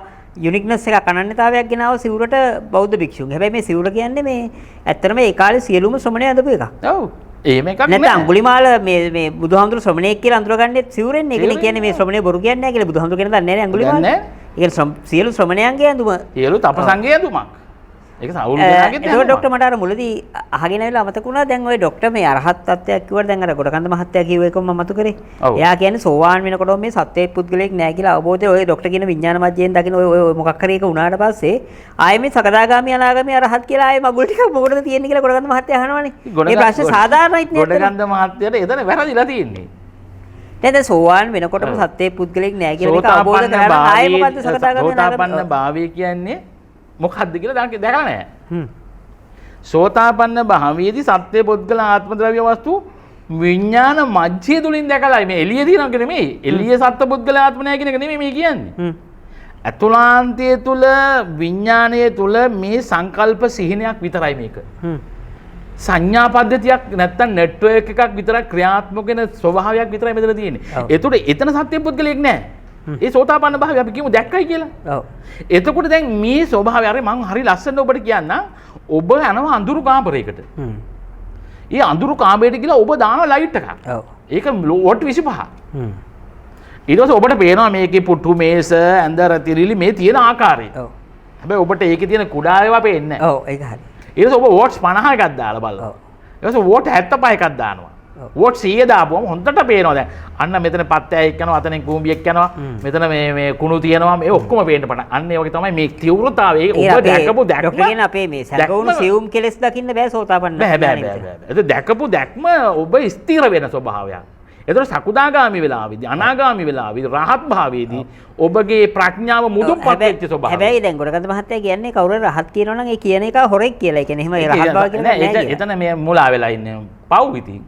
යුනික්නස් එකක් අනන්‍යතාවයක් ගෙනාවා සිවුරට බෞද්ධ භික්ෂුන්. හැබැයි මේ සිවුර කියන්නේ මේ ඇත්තටම ඒ කාලේ සියලුම ශ්‍රමණයෝ අඳපු එකක්. ඔව්. එහෙම එකක් නෑ. නැත්නම් අඟුලිමාල මේ බුදුහාමුදුරු ශ්‍රමණයෙක් කියලා අඳුරගන්නේ සිවුරෙන්. ඒකනේ කියන්නේ මේ ශ්‍රමණය බොරු කියන්නේ නැහැ කියලා බුදුහාමුදුරු කියන දන්නේ නැහැ අඟුලිමාල. ඒ කියන්නේ සියලු ශ්‍රමණයන්ගේ ඇඳුම. සියලු තපසංගේ ඇඳුමක්. ඒක සවුල් දෙනාගේ ඒක ડોක්ටර් මට අර මුලදී අහගෙන ආවිලා අමතක වුණා. දැන් ওই ડોක්ටර් මේ අරහත් තත්ත්වයක් කිව්වට දැන් අර ගොඩකන්ද මහත්තයා කිව්ව එකම මම මතු කරේ. එයා කියන්නේ සෝවාන් වෙනකොට මේ සත්‍යයේ පුද්ගලයෙක් නැහැ කියලා අවබෝධය ඔය ડોක්ටර් කියන විඥාන මධ්‍යයෙන් දකින්න ඔය මොකක් හරි එක උනාට පස්සේ ආයේ මේ සකදාගාමි අනාගාමි අරහත් කියලා ආයේ මගුල් ටිකක් මොකටද තියෙන්නේ කියලා ගොඩකන්ද මහත්තයා අහනවනේ. මේ ප්‍රශ්නේ සාධාරණයිත් නේද? ගොඩකන්ද මහත්තයාට එතන වැරදිලා තියෙන්නේ. දැන් සෝවාන් වෙනකොටම සත්‍යයේ පුද්ගලයෙක් නැහැ කියලා මේක අවබෝධ කරගන්න ආයේ මොකද්ද සකදාගාමි අනාගාමි? සෝතාපන්න භාවය කියන්නේ මොකක්ද කියලා දැකලා නැහැ. සෝතාපන්න භාවයේදී සත්‍ය පුද්ගල ආත්ම ද්‍රව්‍ය වස්තු විඥාන මධ්‍ය තුලින් දැකලා මේ එළිය තියෙනක නෙමෙයි. එළිය සත්‍ය පුද්ගල ආත්ම නැහැ කියන එක නෙමෙයි මේ කියන්නේ. අතුලාන්තයේ තුල විඥානයේ තුල මේ සංකල්ප සිහිනයක් විතරයි මේක. සංඥා පද්ධතියක් නැත්තම් නෙට්වර්ක් එකක් විතරක් ක්‍රියාත්මක වෙන ස්වභාවයක් විතරයි මෙතන තියෙන්නේ. ඒතකොට එතන සත්‍ය පුද්ගලයෙක් නැහැ. ඒ සෝතාපන්න භාවය අපි කියමු දැක්කයි කියලා. ඔව්. එතකොට දැන් මේ ස්වභාවය අර මම හරි ලස්සනට ඔබට කියන්නම්. ඔබ යනවා අඳුරු කාමරයකට. ඒ අඳුරු කාමරයට ගිහලා ඔබ දානවා ලයිට් එකක්. ඔව්. ඒක වොට් 25. ඊට පස්සේ ඔබට පේනවා මේකේ පුටු මේස ඇඳ රතිරිලි මේ තියෙන ආකාරය. ඔව්. හැබැයි ඔබට ඒකේ තියෙන කුඩා ඒවා පේන්නේ නැහැ. ඔව් ඒක හරි. ඊට පස්සේ ඔබ වොට්ස් 50 එකක් දාලා බලනවා. ඔව්. ඊට පස්සේ වොට් 75 එකක් දානවා. වොට් 100 දාපුවම හොඳට පේනවා දැන්. අන්න මෙතන පත්තෑයෙක් යනවා, අතනෙන් කූඹියෙක් යනවා. මෙතන මේ කුණු තියෙනවා. මේ ඔක්කොම පේන්න පටන්. අන්න ඒ වගේ තමයි මේ තීව්‍රතාවය. ඔබ දැකපු දැක්ම. ડોක්ටර් කියන අපේ මේ සැකවුණු සියුම් කෙලස් දකින්න බෑ සෝතාපන්න. බෑ. ඒක දැකපු දැක්ම ඔබ ස්ථිර වෙන ස්වභාවයක්. ඒතර සකුදාගාමි වෙලාවේදී, අනාගාමි වෙලාවේදී, රහත් භාවයේදී ඔබගේ ප්‍රඥාව මුදුන්පත් වෙච්ච ස්වභාවය. හැබැයි දැන් ගොඩකන්ද මහත්තයා කියන්නේ කවුරු රහත් කියනවා නම් ඒ කියන එක හොරෙක් කියලා. ඒ කියන්නේ එහෙම රහත් භාව කියලා නෑ. එතන මේ මුලා වෙලා ඉන්නේ. පව් ඉතින්.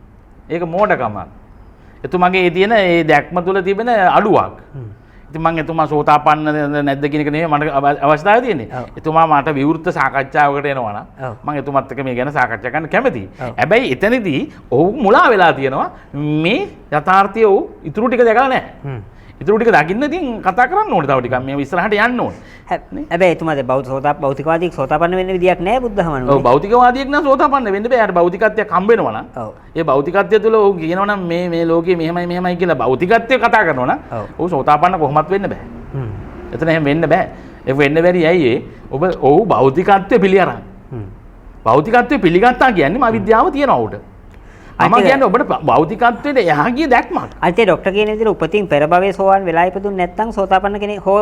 ඒක මෝඩකමක්. එතුමාගේ ඒ තියෙන ඒ දැක්ම තුල තිබෙන අඩුවක්. ඉතින් මම එතුමා සෝතාපන්න නැද්ද කියන එක නෙමෙයි මට අවශ්‍යතාවය තියෙන්නේ. එතුමා මට විවෘත සාකච්ඡාවකට එනවා නම් මම එතුමත් එක්ක මේ ගැන සාකච්ඡා කරන්න කැමතියි. හැබැයි එතනදී ඔහු මුලා වෙලා තියෙනවා මේ යථාර්ථය ඔහු ඉතුරු ටික දැකලා නැහැ. ඉතුරු ටික දකින්න ඉතින් කතා කරන්න ඕනේ තව ටිකක් මේ ඉස්සරහට යන්න ඕනේ. හැබැයි එතුමාද භෞතිකවාදීක් සෝතාපන්න වෙන්න විදියක් නැහැ බුද්ධහමන. ඔව් භෞතිකවාදියෙක් නම් සෝතාපන්න වෙන්න බෑ. යාට භෞතිකත්වයක් හම්බ වෙනවා නම්. ඔව්. ඒ භෞතිකත්වය තුළ ඔහු කියනවා නම් මේ ලෝකේ මෙහෙමයි කියලා භෞතිකත්වය කතා කරනවා නම් ඔහු සෝතාපන්න කොහොමත් වෙන්න බෑ. එතන එහෙම වෙන්න බෑ. ඒක වෙන්න බැරි ඇයි ඔහු භෞතිකත්වය පිළිඅරන්. භෞතිකත්වය පිළිගත්තා කියන්නේ අවිද්‍යාව තියනවා උට. මම කියන්නේ ඔබට භෞතිකත්වයට එහා ගිය දැක්මක්. අයිතේ ડોක්ටර් කියන විදිහට උපතින් පෙර භවයේ සෝවාන් වෙලා ඉපදුන්නේ නැත්නම් සෝතාපන්න කෙනෙක් හෝ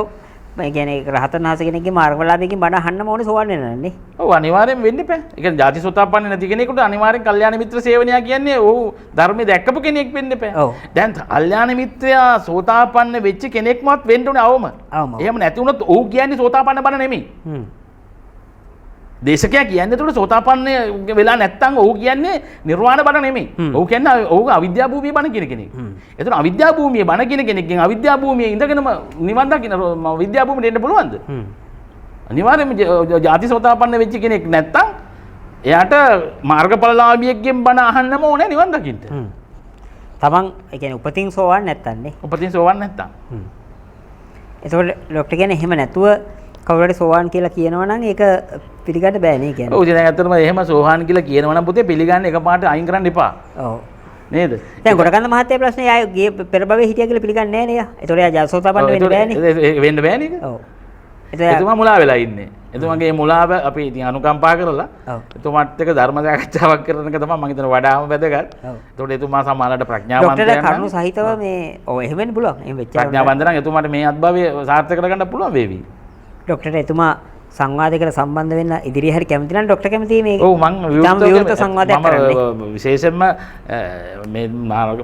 ඒ කියන්නේ රහතන් වහන්සේ කෙනෙක්ගේ මාර්ගඵලලාභිකෙන් බණ අහන්නම ඕනේ සෝවාන් වෙනවනේ. ඔව් අනිවාර්යෙන් වෙන්න එපා. ඒ කියන්නේ ಜಾති සෝතාපන්න නැති කෙනෙකුට අනිවාර්යෙන් කල්යාණ මිත්‍ර සේවනයා කියන්නේ ඔහු ධර්මයේ දැක්කපු කෙනෙක් වෙන්න එපා. ඔව්. දැන් කල්යාණ මිත්‍රයා සෝතාපන්න වෙච්ච කෙනෙක්මත් වෙන්න ඕනේ අවම. එහෙම නැති වුණොත් ඔහු කියන්නේ සෝතාපන්න බණ නෙමෙයි. දේශකයා කියන්නේ එතකොට සෝතාපන්න වෙලා නැත්තම් ඔහු කියන්නේ නිර්වාණ බණ නෙමෙයි. ඔහු කියන්නේ ඔහු අවිද්‍යා භූමියේ බණ කියන කෙනෙක්. එතකොට අවිද්‍යා භූමියේ බණ කියන කෙනෙක්ගෙන් අවිද්‍යා භූමියේ ඉඳගෙනම නිවන් දකින්න විද්‍යා භූමියට එන්න පුළුවන්ද? අනිවාර්යයෙන්ම ಜಾති සෝතාපන්න වෙච්ච කෙනෙක් නැත්තම් එයාට මාර්ගඵලලාභියෙක්ගෙන් බණ අහන්නම ඕනේ නිවන් දකින්න. තමන් ඒ කියන්නේ උපතින් සෝවන් නැත්තම් නේ. උපතින් සෝවන් නැත්තම්. එතකොට ડોක්ටර් කියන්නේ එහෙම නැතුව කවුරු හරි සෝවාන් කියලා කියනවා නම් ඒක පිළිගන්න බෑ නේ කියන්නේ. ඔව් දැන් ඇත්තටම එහෙම සෝවාන් කියලා කියනවා නම් පුතේ පිළිගන්න එකපාරට අයින් කරන්න එපා. ඔව්. නේද? දැන් ගොඩකන්ද මහත්තයා ප්‍රශ්නේ ආයේ ගිය පෙර භවයේ හිටියා කියලා පිළිගන්නේ නැහැ නේ යා. ඒතකොට යා ජසෝතපන්න වෙන්න බෑනේ. වෙන්න බෑනේ ඒක. ඔව්. එතුමා මුලා වෙලා ඉන්නේ. එතුමාගේ මුලාව අපි ඉතින් අනුකම්පා කරලා එතුමාත් එක්ක ධර්ම සාකච්ඡාවක් කරන එක තමයි මම හිතන වඩාම වැදගත්. ඒතකොට එතුමා සමානලට ප්‍රඥාවන්තයෙක් ડોක්ටර් කරුණු සහිතව මේ ඔව් එහෙම වෙන්න පුළුවන්. එහෙම වෙච්ච ප්‍රඥාවන්ත නම් එතුමාට මේ අත්භවය සාර්ථක කරගන්න පුළුවන් වේවි. ડોක්ටර් එතුමා සංවාදයකට සම්බන්ධ වෙන්න ඉදිරිය හරි කැමති නම් ડોක්ටර් කැමතියි මේ ඔව් මම විවෘත සංවාදයක් කරන්නේ. විශේෂයෙන්ම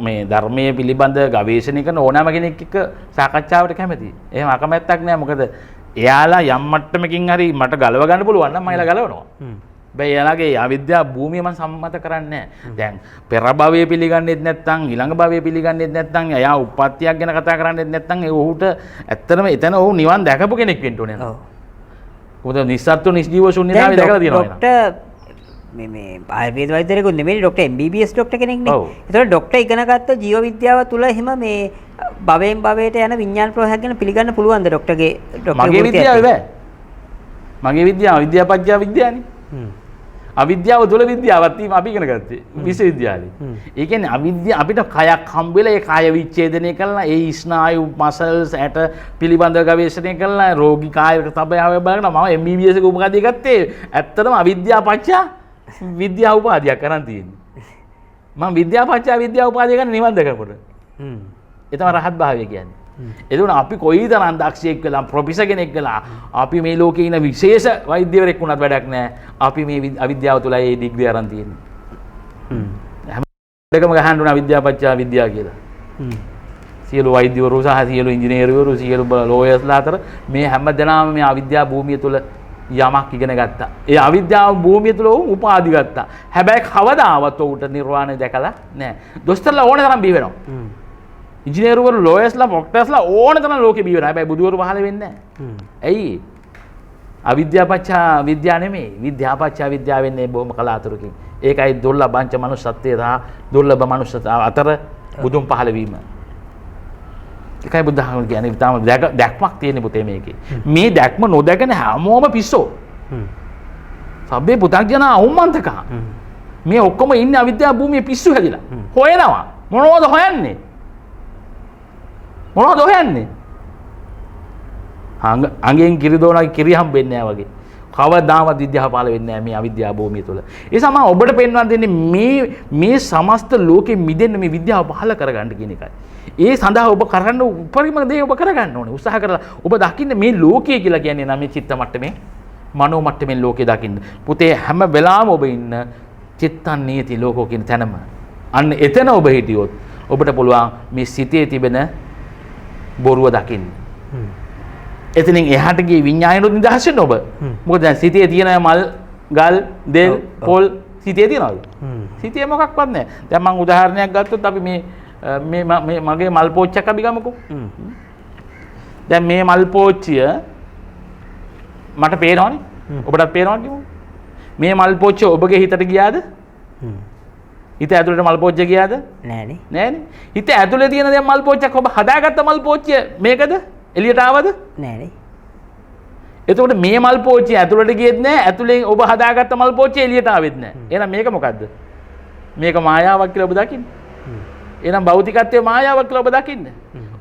මේ ධර්මයේ පිළිබඳ ගවේෂණය කරන ඕනෑම කෙනෙක් එක්ක සාකච්ඡාවට කැමතියි. එහෙම අකමැත්තක් නෑ. මොකද එයාලා යම් මට්ටමකින් හරි මට ගලව ගන්න පුළුවන් නම් මම එයාලා ගලවනවා. හැබැයි එයාලගේ අවිද්‍යාව භූමිය මම සම්මත කරන්නේ නැහැ. දැන් පෙර භවයේ පිළිගන්නේත් නැත්නම් ඊළඟ භවයේ පිළිගන්නේත් නැත්නම් එයා උප්පත්තියක් ගැන කතා කරන්නේත් නැත්නම් ඒ ඔහුට ඇත්තටම එතන ඔහු නිවන් දැකපු කෙනෙක් වෙන්න ඕනේ. ඔව්. මොකද නිස්සත්තු නිස්ජීව ශුන්‍යතාවය දැකලා තියෙනවා. ડોක්ටර් මේ ආයුර්වේද වෛද්‍යවරයෙකුත් නෙමෙයි ડોක්ටර් MBBS ડોක්ටර් කෙනෙක් නේ. ඒතකොට ડોක්ටර් ඉගෙන ගත්ත ජීව විද්‍යාව තුල එහෙම මේ භවයෙන් භවයට යන විඥාන ප්‍රවාහයක් ගැන පිළිගන්න පුළුවන්ද ડોක්ටර්ගේ මගේ විද්‍යාව බෑ. මගේ විද්‍යාව විද්‍යාපත්‍ය විද්‍යාවනේ. අවිද්‍යාව තුළ විද්‍යාවක් තියෙනවා අපි ඉගෙන ගත්තේ විශ්වවිද්‍යාලේ. ඒ කියන්නේ අවිද්‍යාව අපිට කයක් හම්බ වෙලා ඒ කය විච්ඡේදනය කරලා ඒ ස්නායු මසල්ස් ඇට පිළිබඳව ගවේෂණය කරලා රෝගී කායයට තබයාව බලන මම MBBS එක උපකාරී ගත්තේ ඇත්තටම අවිද්‍යාපත්‍ය විද්‍යාව උපාධියක් කරන් තියෙන්නේ. මම විද්‍යාපත්‍ය විද්‍යාව උපාධිය ගන්න නිවන් දැකකොට. ඒ තමයි රහත් භාවය කියන්නේ. එතකොට අපි කොයිතරම් දක්ෂයෙක් වෙලා ප්‍රොෆෙසර් කෙනෙක් වෙලා අපි මේ ලෝකේ ඉන්න විශේෂ වෛද්‍යවරයෙක් වුණත් වැඩක් නැහැ. අපි මේ අවිද්‍යාව තුළ ඒ ඩිග්‍රී අරන් තියෙන්නේ. හැම දෙකම ගහන්න උන අවිද්‍යාපච්චා විද්‍යාව කියලා. සියලු වෛද්‍යවරු සහ සියලු ඉංජිනේරුවරු සියලු ලෝයර්ස්ලා අතර මේ හැම දෙනාම මේ අවිද්‍යාව භූමිය තුළ යමක් ඉගෙන ගත්තා. ඒ අවිද්‍යාව භූමිය තුළ උපාධි ගත්තා. හැබැයි කවදාවත් උට නිර්වාණය දැකලා නැහැ. දොස්තරලා ඕන තරම් බිහි වෙනවා. ඉංජිනේරුවරු ලෝයර්ස්ලා ડોක්ටර්ස්ලා ඕන තරම් ලෝකෙ බිහි වෙනවා. හැබැයි බුදුවරු පහළ වෙන්නේ නැහැ. ඇයි? අවිද්‍යාපච්චා විද්‍යාව නෙමෙයි. විද්‍යාපච්චා විද්‍යාව වෙන්නේ බොහොම කලාතුරකින්. ඒකයි දුර්ලභ පංච මනුස්සත්වයේ සහ දුර්ලභ මනුස්සතාව අතර බුදුන් පහළ වීම. ඒකයි බුද්ධහම කියන්නේ තාම දැක්මක් තියෙන පුතේ මේකේ. මේ දැක්ම නොදැකන හැමෝම පිස්සෝ. සබ්බේ පුතග්ජන අවුම්මන්තක. මේ ඔක්කොම ඉන්නේ අවිද්‍යාව භූමියේ පිස්සු හැදිලා. හොයනවා. මොනවද හොයන්නේ? මොනවද හොයන්නේ? අංගෙන් කිරි දෝනක් කිරි හම්බෙන්නේ නැහැ වගේ. කවදාවත් විද්‍යාව පහළ වෙන්නේ නැහැ මේ අවිද්‍යාව භූමිය තුළ. ඒ සම ඔබට පෙන්වන්න දෙන්නේ මේ සමස්ත ලෝකෙ මිදෙන්න මේ විද්‍යාව පහළ කරගන්න කියන එකයි. ඒ සඳහා ඔබ කරන්න උපරිම දේ ඔබ කරගන්න ඕනේ. උත්සාහ කරලා ඔබ දකින්න මේ ලෝකය කියලා කියන්නේ නම් මේ චිත්ත මට්ටමේ මනෝ මට්ටමේ ලෝකේ දකින්න. පුතේ හැම වෙලාවෙම ඔබ ඉන්න චිත්තන් නීති ලෝකෝ කියන තැනම. අන්න එතන ඔබ හිටියොත් ඔබට පුළුවන් මේ සිතේ තිබෙන බොරුව දකින්න. එතනින් එහාට ගිය විඤ්ඤාණයට නිදහස් වෙන්න ඔබ. මොකද දැන් සිතේ තියෙන මල්, ගල්, දෙල්, පොල් සිතේ තියනවද? සිතේ මොකක්වත් නැහැ. දැන් මම උදාහරණයක් ගත්තොත් අපි මේ මගේ මල් පෝච්චියක් අපි ගමුකෝ. දැන් මේ මල් පෝච්චිය මට පේනවනේ. ඔබටත් පේනවද? මේ මල් පෝච්චිය ඔබගේ හිතට ගියාද? හිත ඇතුළට මල් පෝච්චිය ගියාද? නෑනේ. නෑනේ. හිත ඇතුළේ තියෙන දැන් මල් පෝච්චියක් ඔබ හදාගත්ත මල් පෝච්චිය මේකද? එළියට ආවද? නෑනේ. එතකොට මේ මල් පෝච්චිය ඇතුළට ගියෙත් නෑ. ඇතුලෙන් ඔබ හදාගත්ත මල් පෝච්චිය එළියට ආවෙත් නෑ. එහෙනම් මේක මොකද්ද? මේක මායාවක් කියලා ඔබ දකින්නේ. එහෙනම් භෞතිකත්වයේ මායාවක් කියලා ඔබ දකින්නේ.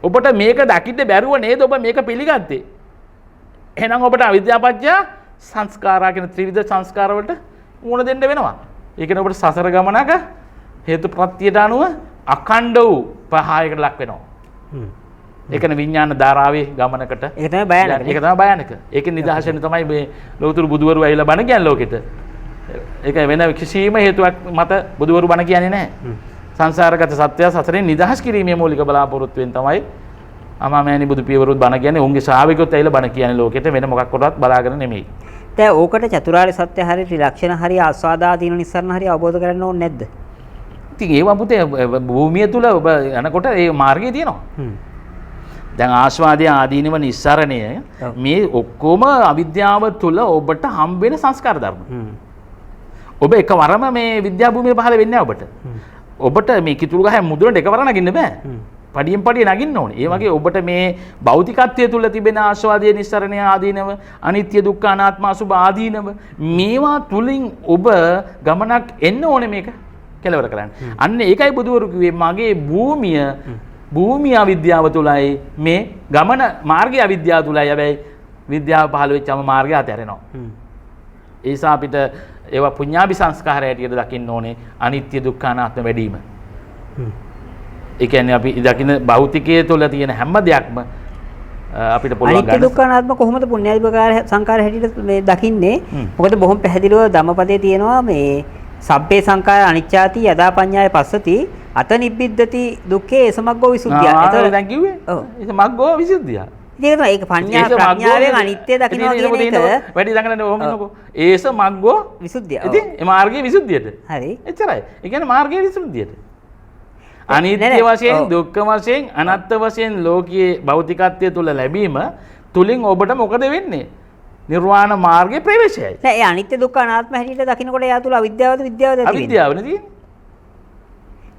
ඔබට මේක දකින්න බැරුව නේද ඔබ මේක පිළිගත්තේ. එහෙනම් ඔබට අවිද්‍යාපත්‍ය සංස්කාරා කියන ත්‍රිවිධ සංස්කාර වලට මුහුණ දෙන්න වෙනවා. ඒ කියන්නේ ඔබට සසර ගමනක හේතු ප්‍රත්‍යයට අනුව අඛණ්ඩ වූ පහයකට ලක් වෙනවා. ඒකනේ විඥාන ධාරාවේ ගමනකට. ඒක තමයි භයානක. ඒක තමයි භයානක. ඒකේ නිදහසෙන් තමයි මේ ලෞතර බුදුවරු ඇවිල්ලා බණ කියන්නේ ලෝකෙට. ඒක වෙන කිසිම හේතුවක් මත බුදුවරු බණ කියන්නේ නැහැ. සංසාරගත සත්‍ය සසරෙන් නිදහස් කිරීමේ මූලික බලාපොරොත්තුවෙන් තමයි අමාමෑණි බුදු පියවරුත් බණ කියන්නේ. උන්ගේ ශ්‍රාවකයොත් ඇවිල්ලා බණ කියන්නේ ලෝකෙට වෙන මොකක්කටවත් බලාගෙන නෙමෙයි. දැන් ඕකට චතුරාර්ය සත්‍ය හරිය ත්‍රිලක්ෂණ හරිය ආස්වාදාදීන නිස්සරණ හරිය අවබෝධ කරගන්න ඕනේ නැද්ද? ඉතින් ඒවා පුතේ භූමිය තුල ඔබ යනකොට ඒ මාර්ගය තියෙනවා. දැන් ආස්වාදයේ ආදීනව නිස්සරණය මේ ඔක්කොම අවිද්‍යාව තුල ඔබට හම්බ වෙන සංස්කාර ධර්ම. ඔබ එකවරම මේ විද්‍යා භූමියේ පහළ වෙන්නේ නැහැ ඔබට. ඔබට මේ කිතුරු ගහේ මුදුනට එකවර නගින්න බෑ. පඩියෙන් පඩිය නගින්න ඕනේ. ඒ වගේ ඔබට මේ භෞතිකත්වයේ තුල තිබෙන ආස්වාදයේ නිස්සරණය ආදීනව අනිත්‍ය දුක්ඛ අනාත්ම අසුභ ආදීනව මේවා තුලින් ඔබ ගමනක් එන්න ඕනේ මේක කෙලවර කරන්න. අන්න ඒකයි බුදුවරු කිව්වේ මගේ භූමිය අවිද්‍යාව තුලයි මේ ගමන මාර්ගය අවිද්‍යාව තුලයි. හැබැයි විද්‍යාව පහළ වෙච්චම මාර්ගය අතහැරෙනවා. ඒ නිසා අපිට ඒවා පුඤ්ඤාභි සංස්කාරය හැටියට දකින්න ඕනේ අනිත්‍ය දුක්ඛ අනාත්ම වැඩිම. ඒ කියන්නේ අපි දකින්න භෞතිකයේ තුල තියෙන හැම දෙයක්ම අපිට පුළුවන් අනිත්‍ය දුක්ඛ අනාත්ම කොහොමද පුඤ්ඤාභි සංකාර හැටියට මේ දකින්නේ? මොකද බොහොම පැහැදිලිව ධම්මපදයේ තියෙනවා මේ සබ්බේ සංඛාර අනිච්චාති යදා පඤ්ඤාය පස්සති අත නිබ්බිද්දති දුක්ඛේ සමග්ගෝ විසුද්ධිය. ඒතර දැන් කිව්වේ? ඔව්. ඒක මග්ගෝ විසුද්ධිය. ඒක තමයි ඒක ප්‍රඥාවෙන් අනිත්‍ය දකින්නවා කියන එක වැඩි ළඟට ඕම නෝකෝ. ඒස මග්ගෝ විසුද්ධිය. ඉතින් ඒ මාර්ගයේ විසුද්ධියට. හරි. එච්චරයි. ඒ කියන්නේ මාර්ගයේ විසුද්ධියට. අනිත්‍ය වශයෙන් දුක්ඛ වශයෙන් අනාත්ම වශයෙන් ලෝකයේ භෞතිකත්වයේ තුල ලැබීම තුලින් ඔබට මොකද වෙන්නේ? නිර්වාණ මාර්ගයේ ප්‍රවේශයයි. නෑ ඒ අනිත්‍ය දුක්ඛ අනාත්ම හැටියට දකින්නකොට එයා තුල අවිද්‍යාවද විද්‍යාවද ඇති වෙන්නේ? අවිද්‍යාවනේ තියෙන්නේ.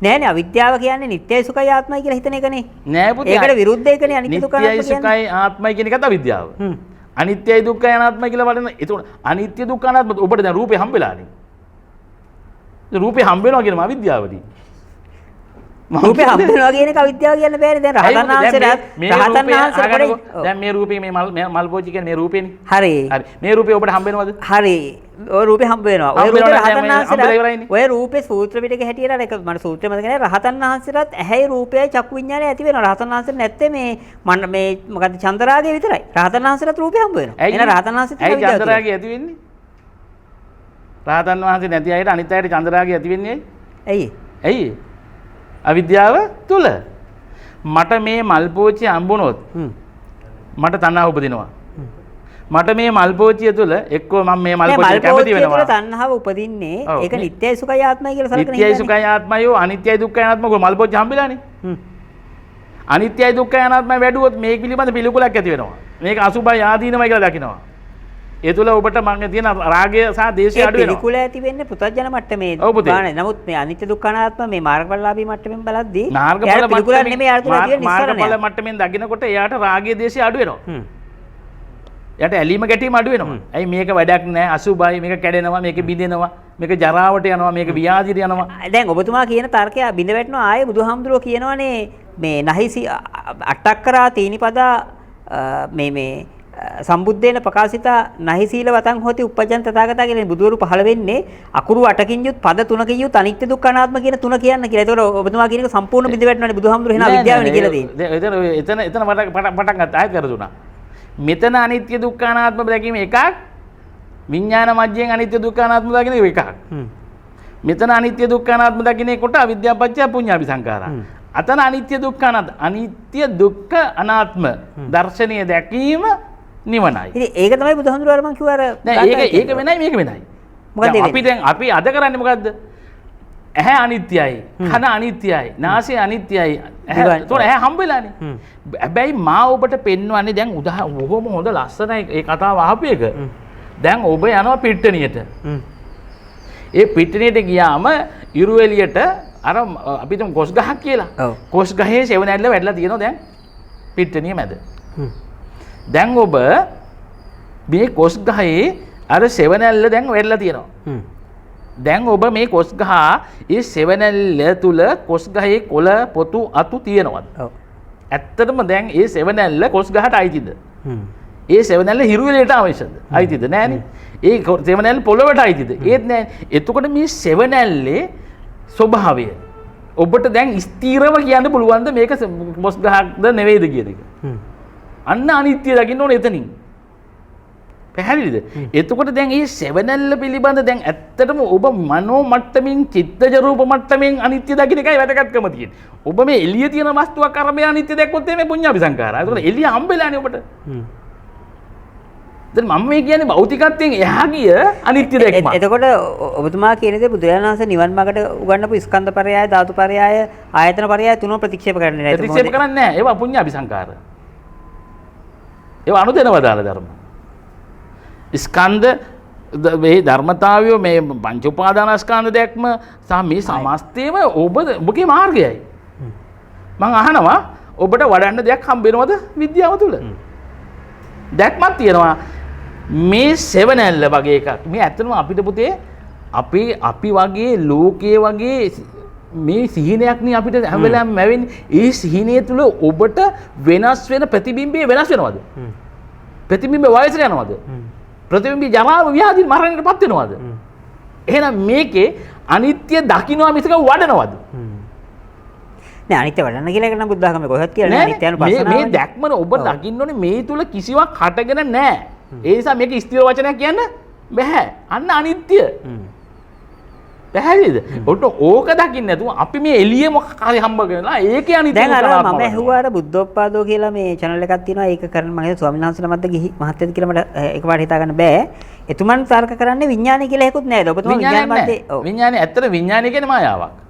නෑනේ අවිද්‍යාව කියන්නේ නිට්ටයයි සුඛයි ආත්මයි කියලා හිතන එකනේ. නෑ පුතේ. ඒකට විරුද්ධ එකනේ අනිත්‍ය දුක්ඛ අනාත්ම කියන්නේ. නිට්ටයයි සුඛයි ආත්මයි කියන එකත් අවිද්‍යාව. අනිත්‍යයි දුක්ඛයි අනාත්මයි කියලා වඩන. ඒතකොට අනිත්‍ය දුක්ඛ අනාත්ම ඔබට දැන් රූපේ හම්බෙලානේ. රූපේ හම්බෙනවා කියනම අවිද්‍යාවදී. රූපේ හම්බෙනවා කියන එක අවිද්‍යාව කියන්න බෑනේ. දැන් රහතන් වහන්සේලා දැන් මේ රූපේ මේ මල් පෝචි කියන්නේ මේ රූපේනේ. හරි. හරි. මේ රූපේ ඔබට හම්බෙනවද? හරි. ඔය රූපේ හම්බ වෙනවා. ඔය රූපේ රහතන් වහන්සේලා ඔය රූපේ සූත්‍ර පිටකේ හැටියට අර එක මම සූත්‍රය මතක නැහැ. රහතන් වහන්සේලාත් ඇහැයි රූපයයි චක්කු විඤ්ඤාණය ඇති වෙනවා. රහතන් වහන්සේලා නැත්තේ මේ මොකද්ද චන්දරාගය විතරයි. රහතන් වහන්සේලාත් රූපේ හම්බ වෙනවා. එහෙනම් රහතන් වහන්සේත් ඇයි චන්දරාගය ඇති වෙන්නේ? රහතන් වහන්සේ නැති අයට අනිත් අයට චන්දරාගය ඇති වෙන්නේ ඇයි? ඇයි? අවිද්‍යාව තුල. මට මේ මල් පෝචිය හම්බුනොත් මට තණ්හාව උපදිනවා. මට මේ මල් පෝචිය තුල එක්කෝ මම මේ මල් පෝචිය කැමති වෙනවා. ඒක තණ්හාව උපදින්නේ ඒක නිට්ටයයි සුඛයි ආත්මයි කියලා සලකන ඉන්නේ. නිට්ටයයි සුඛයි ආත්මයි අනිත්‍යයි දුක්ඛයි අනාත්මයි මල් පෝචිය හම්බෙලානේ. අනිත්‍යයි දුක්ඛයි අනාත්මයි වැඩුවොත් මේක පිළිබඳ පිළිකුලක් ඇති වෙනවා. මේක අසුභයි ආදීනමයි කියලා දකිනවා. ඒ තුල ඔබට මගේ තියෙන රාගය සහ දේශය අඩු වෙනවා. පිළිකුල ඇති වෙන්නේ පුතඥ මට්ටමේ. ගානේ. නමුත් මේ අනිත්‍ය දුක්ඛ අනාත්ම මේ මාර්ගඵලලාභී මට්ටමින් බලද්දී මාර්ගඵල පිළිකුල නෙමෙයි යාට තුල තියෙන නිස්සාරණය. මාර්ගඵල මට්ටමින් දකිනකොට එයාට රාගය දේශය අඩු වෙනවා. එයාට ඇලීම ගැටීම අඩු වෙනවා. ඇයි මේක වැඩක් නැහැ අසුභයි මේක කැඩෙනවා මේක බිඳෙනවා මේක ජරාවට යනවා මේක ව්‍යාධියට යනවා. දැන් ඔබතුමා කියන තර්කය බිඳ වැටෙනවා ආයේ බුදුහාමුදුරුවෝ කියනවානේ මේ නහිසි අට්ටක්කරා තීනිපදා මේ සම්බුද්දේන ප්‍රකාශිතා නහි සීල වතං හොති උපජ්ජන් තථාගතා කියන බුදුවරු පහළ වෙන්නේ අකුරු 8කින් යුත් පද 3කින් යුත් අනිත්‍ය දුක්ඛ අනාත්ම කියන තුන කියන්න කියලා. ඒතකොට ඔබතුමා කියන එක සම්පූර්ණ බිඳ වැටෙනවානේ බුදුහාමුදුරු එහෙනම් අවිද්‍යාවනේ කියලා දෙන්නේ. එතන පටන් ගත්ත ආයත කරදුනා. මෙතන අනිත්‍ය දුක්ඛ අනාත්ම දැකීම එකක්. විඥාන මධ්‍යයෙන් අනිත්‍ය දුක්ඛ අනාත්ම දකින එකක්. මෙතන අනිත්‍ය දුක්ඛ අනාත්ම දකිනකොට අවිද්‍යාව පත්‍ය පුඤ්ඤාභි සංඛාරා. අතන අනිත්‍ය දුක්ඛ අනාත්ම අනිත්‍ය දුක්ඛ අනාත්ම දර්ශනීය දැකීම නිවනයි. ඉතින් ඒක තමයි බුදුහාමුදුරුවෝ අර මං කිව්වා අර නෑ ඒක වෙනයි මේක වෙනයි. මොකද අපි දැන් අපි අද කරන්නේ මොකද්ද? ඇහැ අනිත්‍යයි, කන අනිත්‍යයි, නාසය අනිත්‍යයි. ඇහැ හම්බෙලානේ. හැබැයි මා ඔබට පෙන්වන්නේ දැන් බොහොම හොඳ ලස්සනයි ඒ කතාව අහපු එක. දැන් ඔබ යනවා පිට්ටනියට. ඒ පිට්ටනියට ගියාම ඉරු එළියට අර අපි තුන් කොස් ගහක් කියලා. කොස් ගහේ සෙවණැල්ල වැටලා තියෙනවා දැන් පිට්ටනිය මැද. දැන් ඔබ මේ කොස් ගහේ අර සෙවණැල්ල දැන් වැටලා තියෙනවා. දැන් ඔබ මේ කොස් ගහ ඒ සෙවණැල්ල තුල කොස් ගහේ කොළ පොතු අතු තියෙනවද? ඔව්. ඇත්තටම දැන් ඒ සෙවණැල්ල කොස් ගහට අයිතිද? ඒ සෙවණැල්ල හිරු එළියට අවශ්‍යද? අයිතිද? නෑනේ. ඒ සෙවණැල්ල පොළොවට අයිතිද? ඒත් නෑ. එතකොට මේ සෙවණැල්ලේ ස්වභාවය ඔබට දැන් ස්ථීරව කියන්න පුළුවන්ද මේක කොස් ගහක්ද නෙවෙයිද කියන එක? අන්න අනිත්‍ය දකින්න ඕනේ එතනින්. පැහැදිලිද? එතකොට දැන් මේ සෙවණැල්ල පිළිබඳ දැන් ඇත්තටම ඔබ මනෝ මට්ටමින් චිත්තජ රූප මට්ටමින් අනිත්‍ය දකින්න එකයි වැදගත්කම තියෙන්නේ. ඔබ මේ එළිය තියෙන වස්තුවක් අරබය අනිත්‍ය දැක්කොත් එමේ පුඤ්ඤාභි සංඛාරා. ඒතකොට එළිය හම්බෙලානේ ඔබට. දැන් මම මේ කියන්නේ භෞතිකත්වයෙන් එහා ගිය අනිත්‍ය දැක්ම. එතකොට ඔබතුමා කියන දේ බුදුරජාණන් වහන්සේ නිවන් මාර්ගට උගන්වපු ස්කන්ධ පරයය ධාතු පරයය ආයතන පරයය තුනම ප්‍රතික්ෂේප කරන්නේ නැහැ. ප්‍රතික්ෂේප කරන්නේ නැහැ. ඒවා පුඤ්ඤාභි සංඛාර. ඒවා අනුදෙනව දාන ධර්ම. ස්කන්ධ මේ ධර්මතාවය මේ පංච උපාදානස්කන්ධ දැක්ම සහ මේ සමස්තයම ඔබගේ මාර්ගයයි. මම අහනවා ඔබට වඩන්න දෙයක් හම්බ වෙනවද විද්‍යාව තුල? දැක්මක් තියෙනවා මේ සෙවණැල්ල වගේ එකක්. මේ ඇත්තටම අපිට පුතේ අපි වගේ ලෝකයේ වගේ මේ සිහිනයක් නේ අපිට හැම වෙලාවෙම මැවෙන්නේ. ඒ සිහිනය තුල ඔබට වෙනස් වෙන ප්‍රතිබිම්බය වෙනස් වෙනවද? ප්‍රතිබිම්බය වයසට යනවද? ප්‍රතිබිම්බය ජරාව ව්‍යාධි මරණයටපත් වෙනවද? එහෙනම් මේකේ අනිත්‍ය දකින්නවා මිසක වඩනවද? නෑ අනිත්‍ය වඩන්න කියලා එක නම් බුද්ධ ධර්මයේ කොහෙවත් කියලා නෑ අනිත්‍යනුපස්සනාව. මේ දැක්මන ඔබ දකින්න ඕනේ මේ තුල කිසිවක් හටගෙන නෑ. ඒ නිසා මේක ස්ථිර වචනයක් කියන්න බෑ. අන්න අනිත්‍ය. පැහැදිලිද? ඔන්න ඕක දකින්න නැතුව අපි මේ එළිය මොකක් හරි හම්බ කරලා ඒකේ අනිත්‍ය දැන් අර මම ඇහුවාට බුද්ධෝත්පාදෝ කියලා මේ channel එකක් තියෙනවා. ඒක කරන මම හිතුවා ස්වාමීන් වහන්සේලා මැද්ද ගිහි මහත්යද කියලා මට එකපාරට හිතා ගන්න බෑ. එතුමන් තර්ක කරන්නේ විඥානය කියලා එකකුත් නෑද? ඔබතුමා විඥානය මැද්දේ ඔව්. විඥානය ඇත්තට විඥානය කියන්නේ මායාවක්.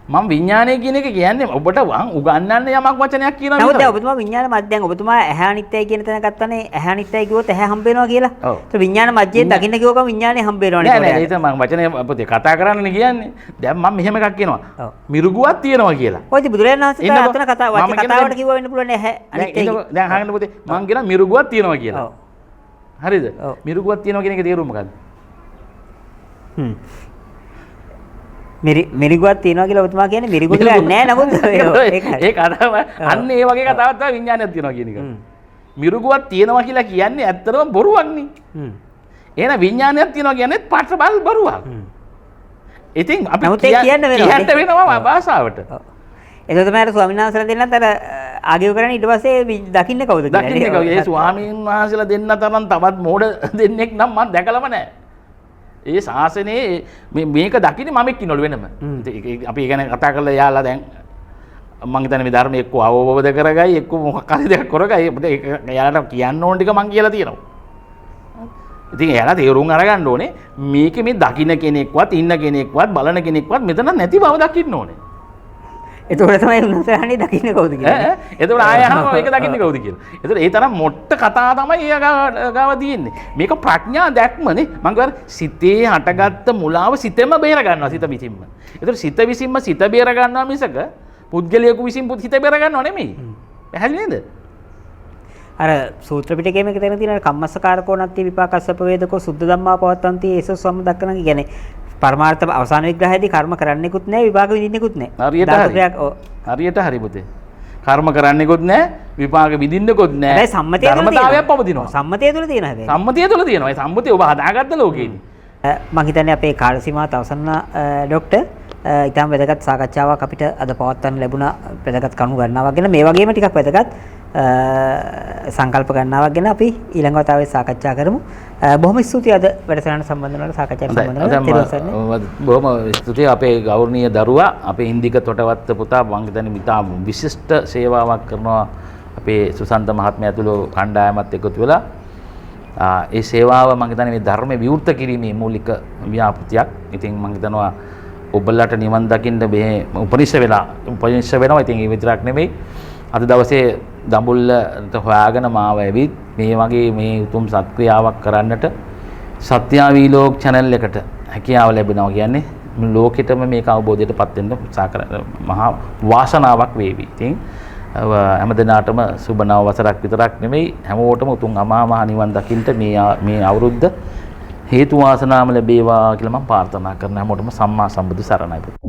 මම විඥානය කියන එක කියන්නේ ඔබට උගන්වන්න යමක් වචනයක් කියනවා නේද? නමුත් ඔබතුමා විඥාන මැද්දෙන් ඔබතුමා ඇහැ අනිත්‍යයි කියන තැන ගත්තනේ ඇහැ අනිත්‍යයි කිව්වොත් ඇහැ හම්බ වෙනවා කියලා. ඒක විඥාන මැද්දෙන් දකින්න කිව්වකම විඥානේ හම්බ වෙනවා නේද? නෑ නෑ ඒක මම වචනේ පොතේ කතා කරන්නනේ කියන්නේ. දැන් මම මෙහෙම එකක් කියනවා. මිරුගුවක් තියෙනවා කියලා. ඔය ඉතින් බුදුරජාණන් වහන්සේ අතන කතාවට කිව්වා වෙන්න පුළුවන් ඇහැ අනිත්‍යයි. දැන් අහන්න පොතේ මම කියන මිරුගුවක් තියෙනවා කියලා. හරිද? මිරුගුවක් තියෙනවා කියන එක තේරුම මොකද්ද? මිරිගුවක් තියෙනවා කියලා ඔබතුමා කියන්නේ මිරිගුව නෑ නමුත් ඒ කතාව අන්න ඒ වගේ කතාවක් තමයි විඥානයක් තියෙනවා කියන එක. මිරිගුවක් තියෙනවා කියලා කියන්නේ ඇත්තටම බොරුවක් නේ. එහෙනම් විඥානයක් තියෙනවා කියන්නේ පටබල් බොරුවක්. ඉතින් අපි කියන්න වෙනවා භාෂාවට. ඒක තමයි අර ස්වාමීන් වහන්සේලා දෙන්නත් අර ආගියව කරන්නේ ඊට පස්සේ දකින්නේ කවුද කියලා. දකින්නේ කවුද? ඒ ස්වාමීන් වහන්සේලා දෙන්න තරම් තවත් මෝඩ දෙන්නෙක් නම් මම දැකලම නැහැ. ඒ ශාසනයේ මේක දකින්නේ මමෙක් ඉන්නවලු වෙනම. අපි ඒ ගැන කතා කරලා යාලා දැන් මම හිතන්නේ මේ ධර්මයේ එක්ක අවබෝධ කරගයි එක්ක මොකක් හරි දෙයක් කරගයි. ඒක යාලට කියන්න ඕන ටික මම කියලා තියෙනවා. ඉතින් එයාලා තේරුම් අරගන්න ඕනේ මේකේ මේ දකින්න කෙනෙක්වත් ඉන්න කෙනෙක්වත් බලන කෙනෙක්වත් මෙතන නැති බව දකින්න ඕනේ. එතකොට තමයි උන්වහන්සේලානේ දකින්නේ කවුද කියලා. එතකොට ආය අහනවා මේක දකින්නේ කවුද කියලා. එතකොට ඒ තරම් මොට්ට කතා තමයි ඒ ගාව තියෙන්නේ. මේක ප්‍රඥා දැක්මනේ. මම කියවර සිතේ හටගත්ත මුලාව සිතෙම බේර ගන්නවා සිත විසින්ම. එතකොට සිත විසින්ම සිත බේර ගන්නවා මිසක පුද්ගලයෙකු විසින් සිත බේර ගන්නව නෙමෙයි. පැහැදිලි නේද? අර සූත්‍ර පිටකයේ මේක තේරෙන තියෙන කම්මස්සකාරකෝ නැති විපාකස්සප වේදකෝ සුද්ධ ධම්මා පවත්තන්ති ඒසස් සම්ම දක්කන කියන්නේ පරමාර්ථ අවසාන විග්‍රහයේදී කර්ම කරන්නෙකුත් නැහැ විපාක විඳින්නෙකුත් නැහැ. හරියට හරි පුතේ. කර්ම කරන්නෙකුත් නැහැ විපාක විඳින්නෙකුත් නැහැ. හැබැයි සම්මතය තුල ධර්මතාවයක් පවතිනවා. සම්මතය තුල තියෙනවා හැබැයි. සම්මතය තුල තියෙනවා. ඒ සම්මතය ඔබ හදාගත්ත ලෝකේදී. මම හිතන්නේ අපේ කාල සීමාවත් අවසන් ડોක්ටර් ඊටම වැදගත් සාකච්ඡාවක් අපිට අද පවත්වන්න ලැබුණා. වැදගත් කරුණු ගණනාවක් ගැන මේ වගේම ටිකක් වැදගත් සංකල්ප ගණනාවක් ගැන අපි ඊළඟ වතාවේ සාකච්ඡා කරමු. බොහොම ස්තුතියි අද වැඩසටහන සම්බන්ධ වුණාට සාකච්ඡාවට සම්බන්ධ වුණාට. බොහොම ස්තුතියි අපේ ගෞරවනීය දරුවා අපේ ඉන්දික තොටවත්ත පුතා මම හිතන්නේ මිතා විශිෂ්ට සේවාවක් කරනවා අපේ සුසන්ත මහත්මයා ඇතුළු කණ්ඩායමත් එකතු වෙලා. ඒ සේවාව මම හිතන්නේ මේ ධර්ම විවෘත කිරීමේ මූලික ව්‍යාපෘතියක්. ඉතින් මම හිතනවා ඔබලට නිවන් දකින්න මේ උපනිෂ වෙනවා. ඉතින් ඒ විතරක් නෙමෙයි අද දවසේ දඹුල්ලට හොයාගෙන මාව ඇවිත් මේ වගේ මේ උතුම් සත්ක්‍රියාවක් කරන්නට සත්‍යාවීලෝක channel එකට හැකියාව ලැබෙනවා කියන්නේ ලෝකෙටම මේක අවබෝධයටපත් වෙන්න උත්සාහ කරන මහා වාසනාවක් වේවි. ඉතින් හැමදෙනාටම සුබ නව වසරක් විතරක් නෙමෙයි හැමෝටම උතුම් අමා මහ නිවන් දකින්න මේ අවුරුද්ද හේතු වාසනාම ලැබේවා කියලා මම ප්‍රාර්ථනා කරනවා. හැමෝටම සම්මා සම්බුදු සරණයි.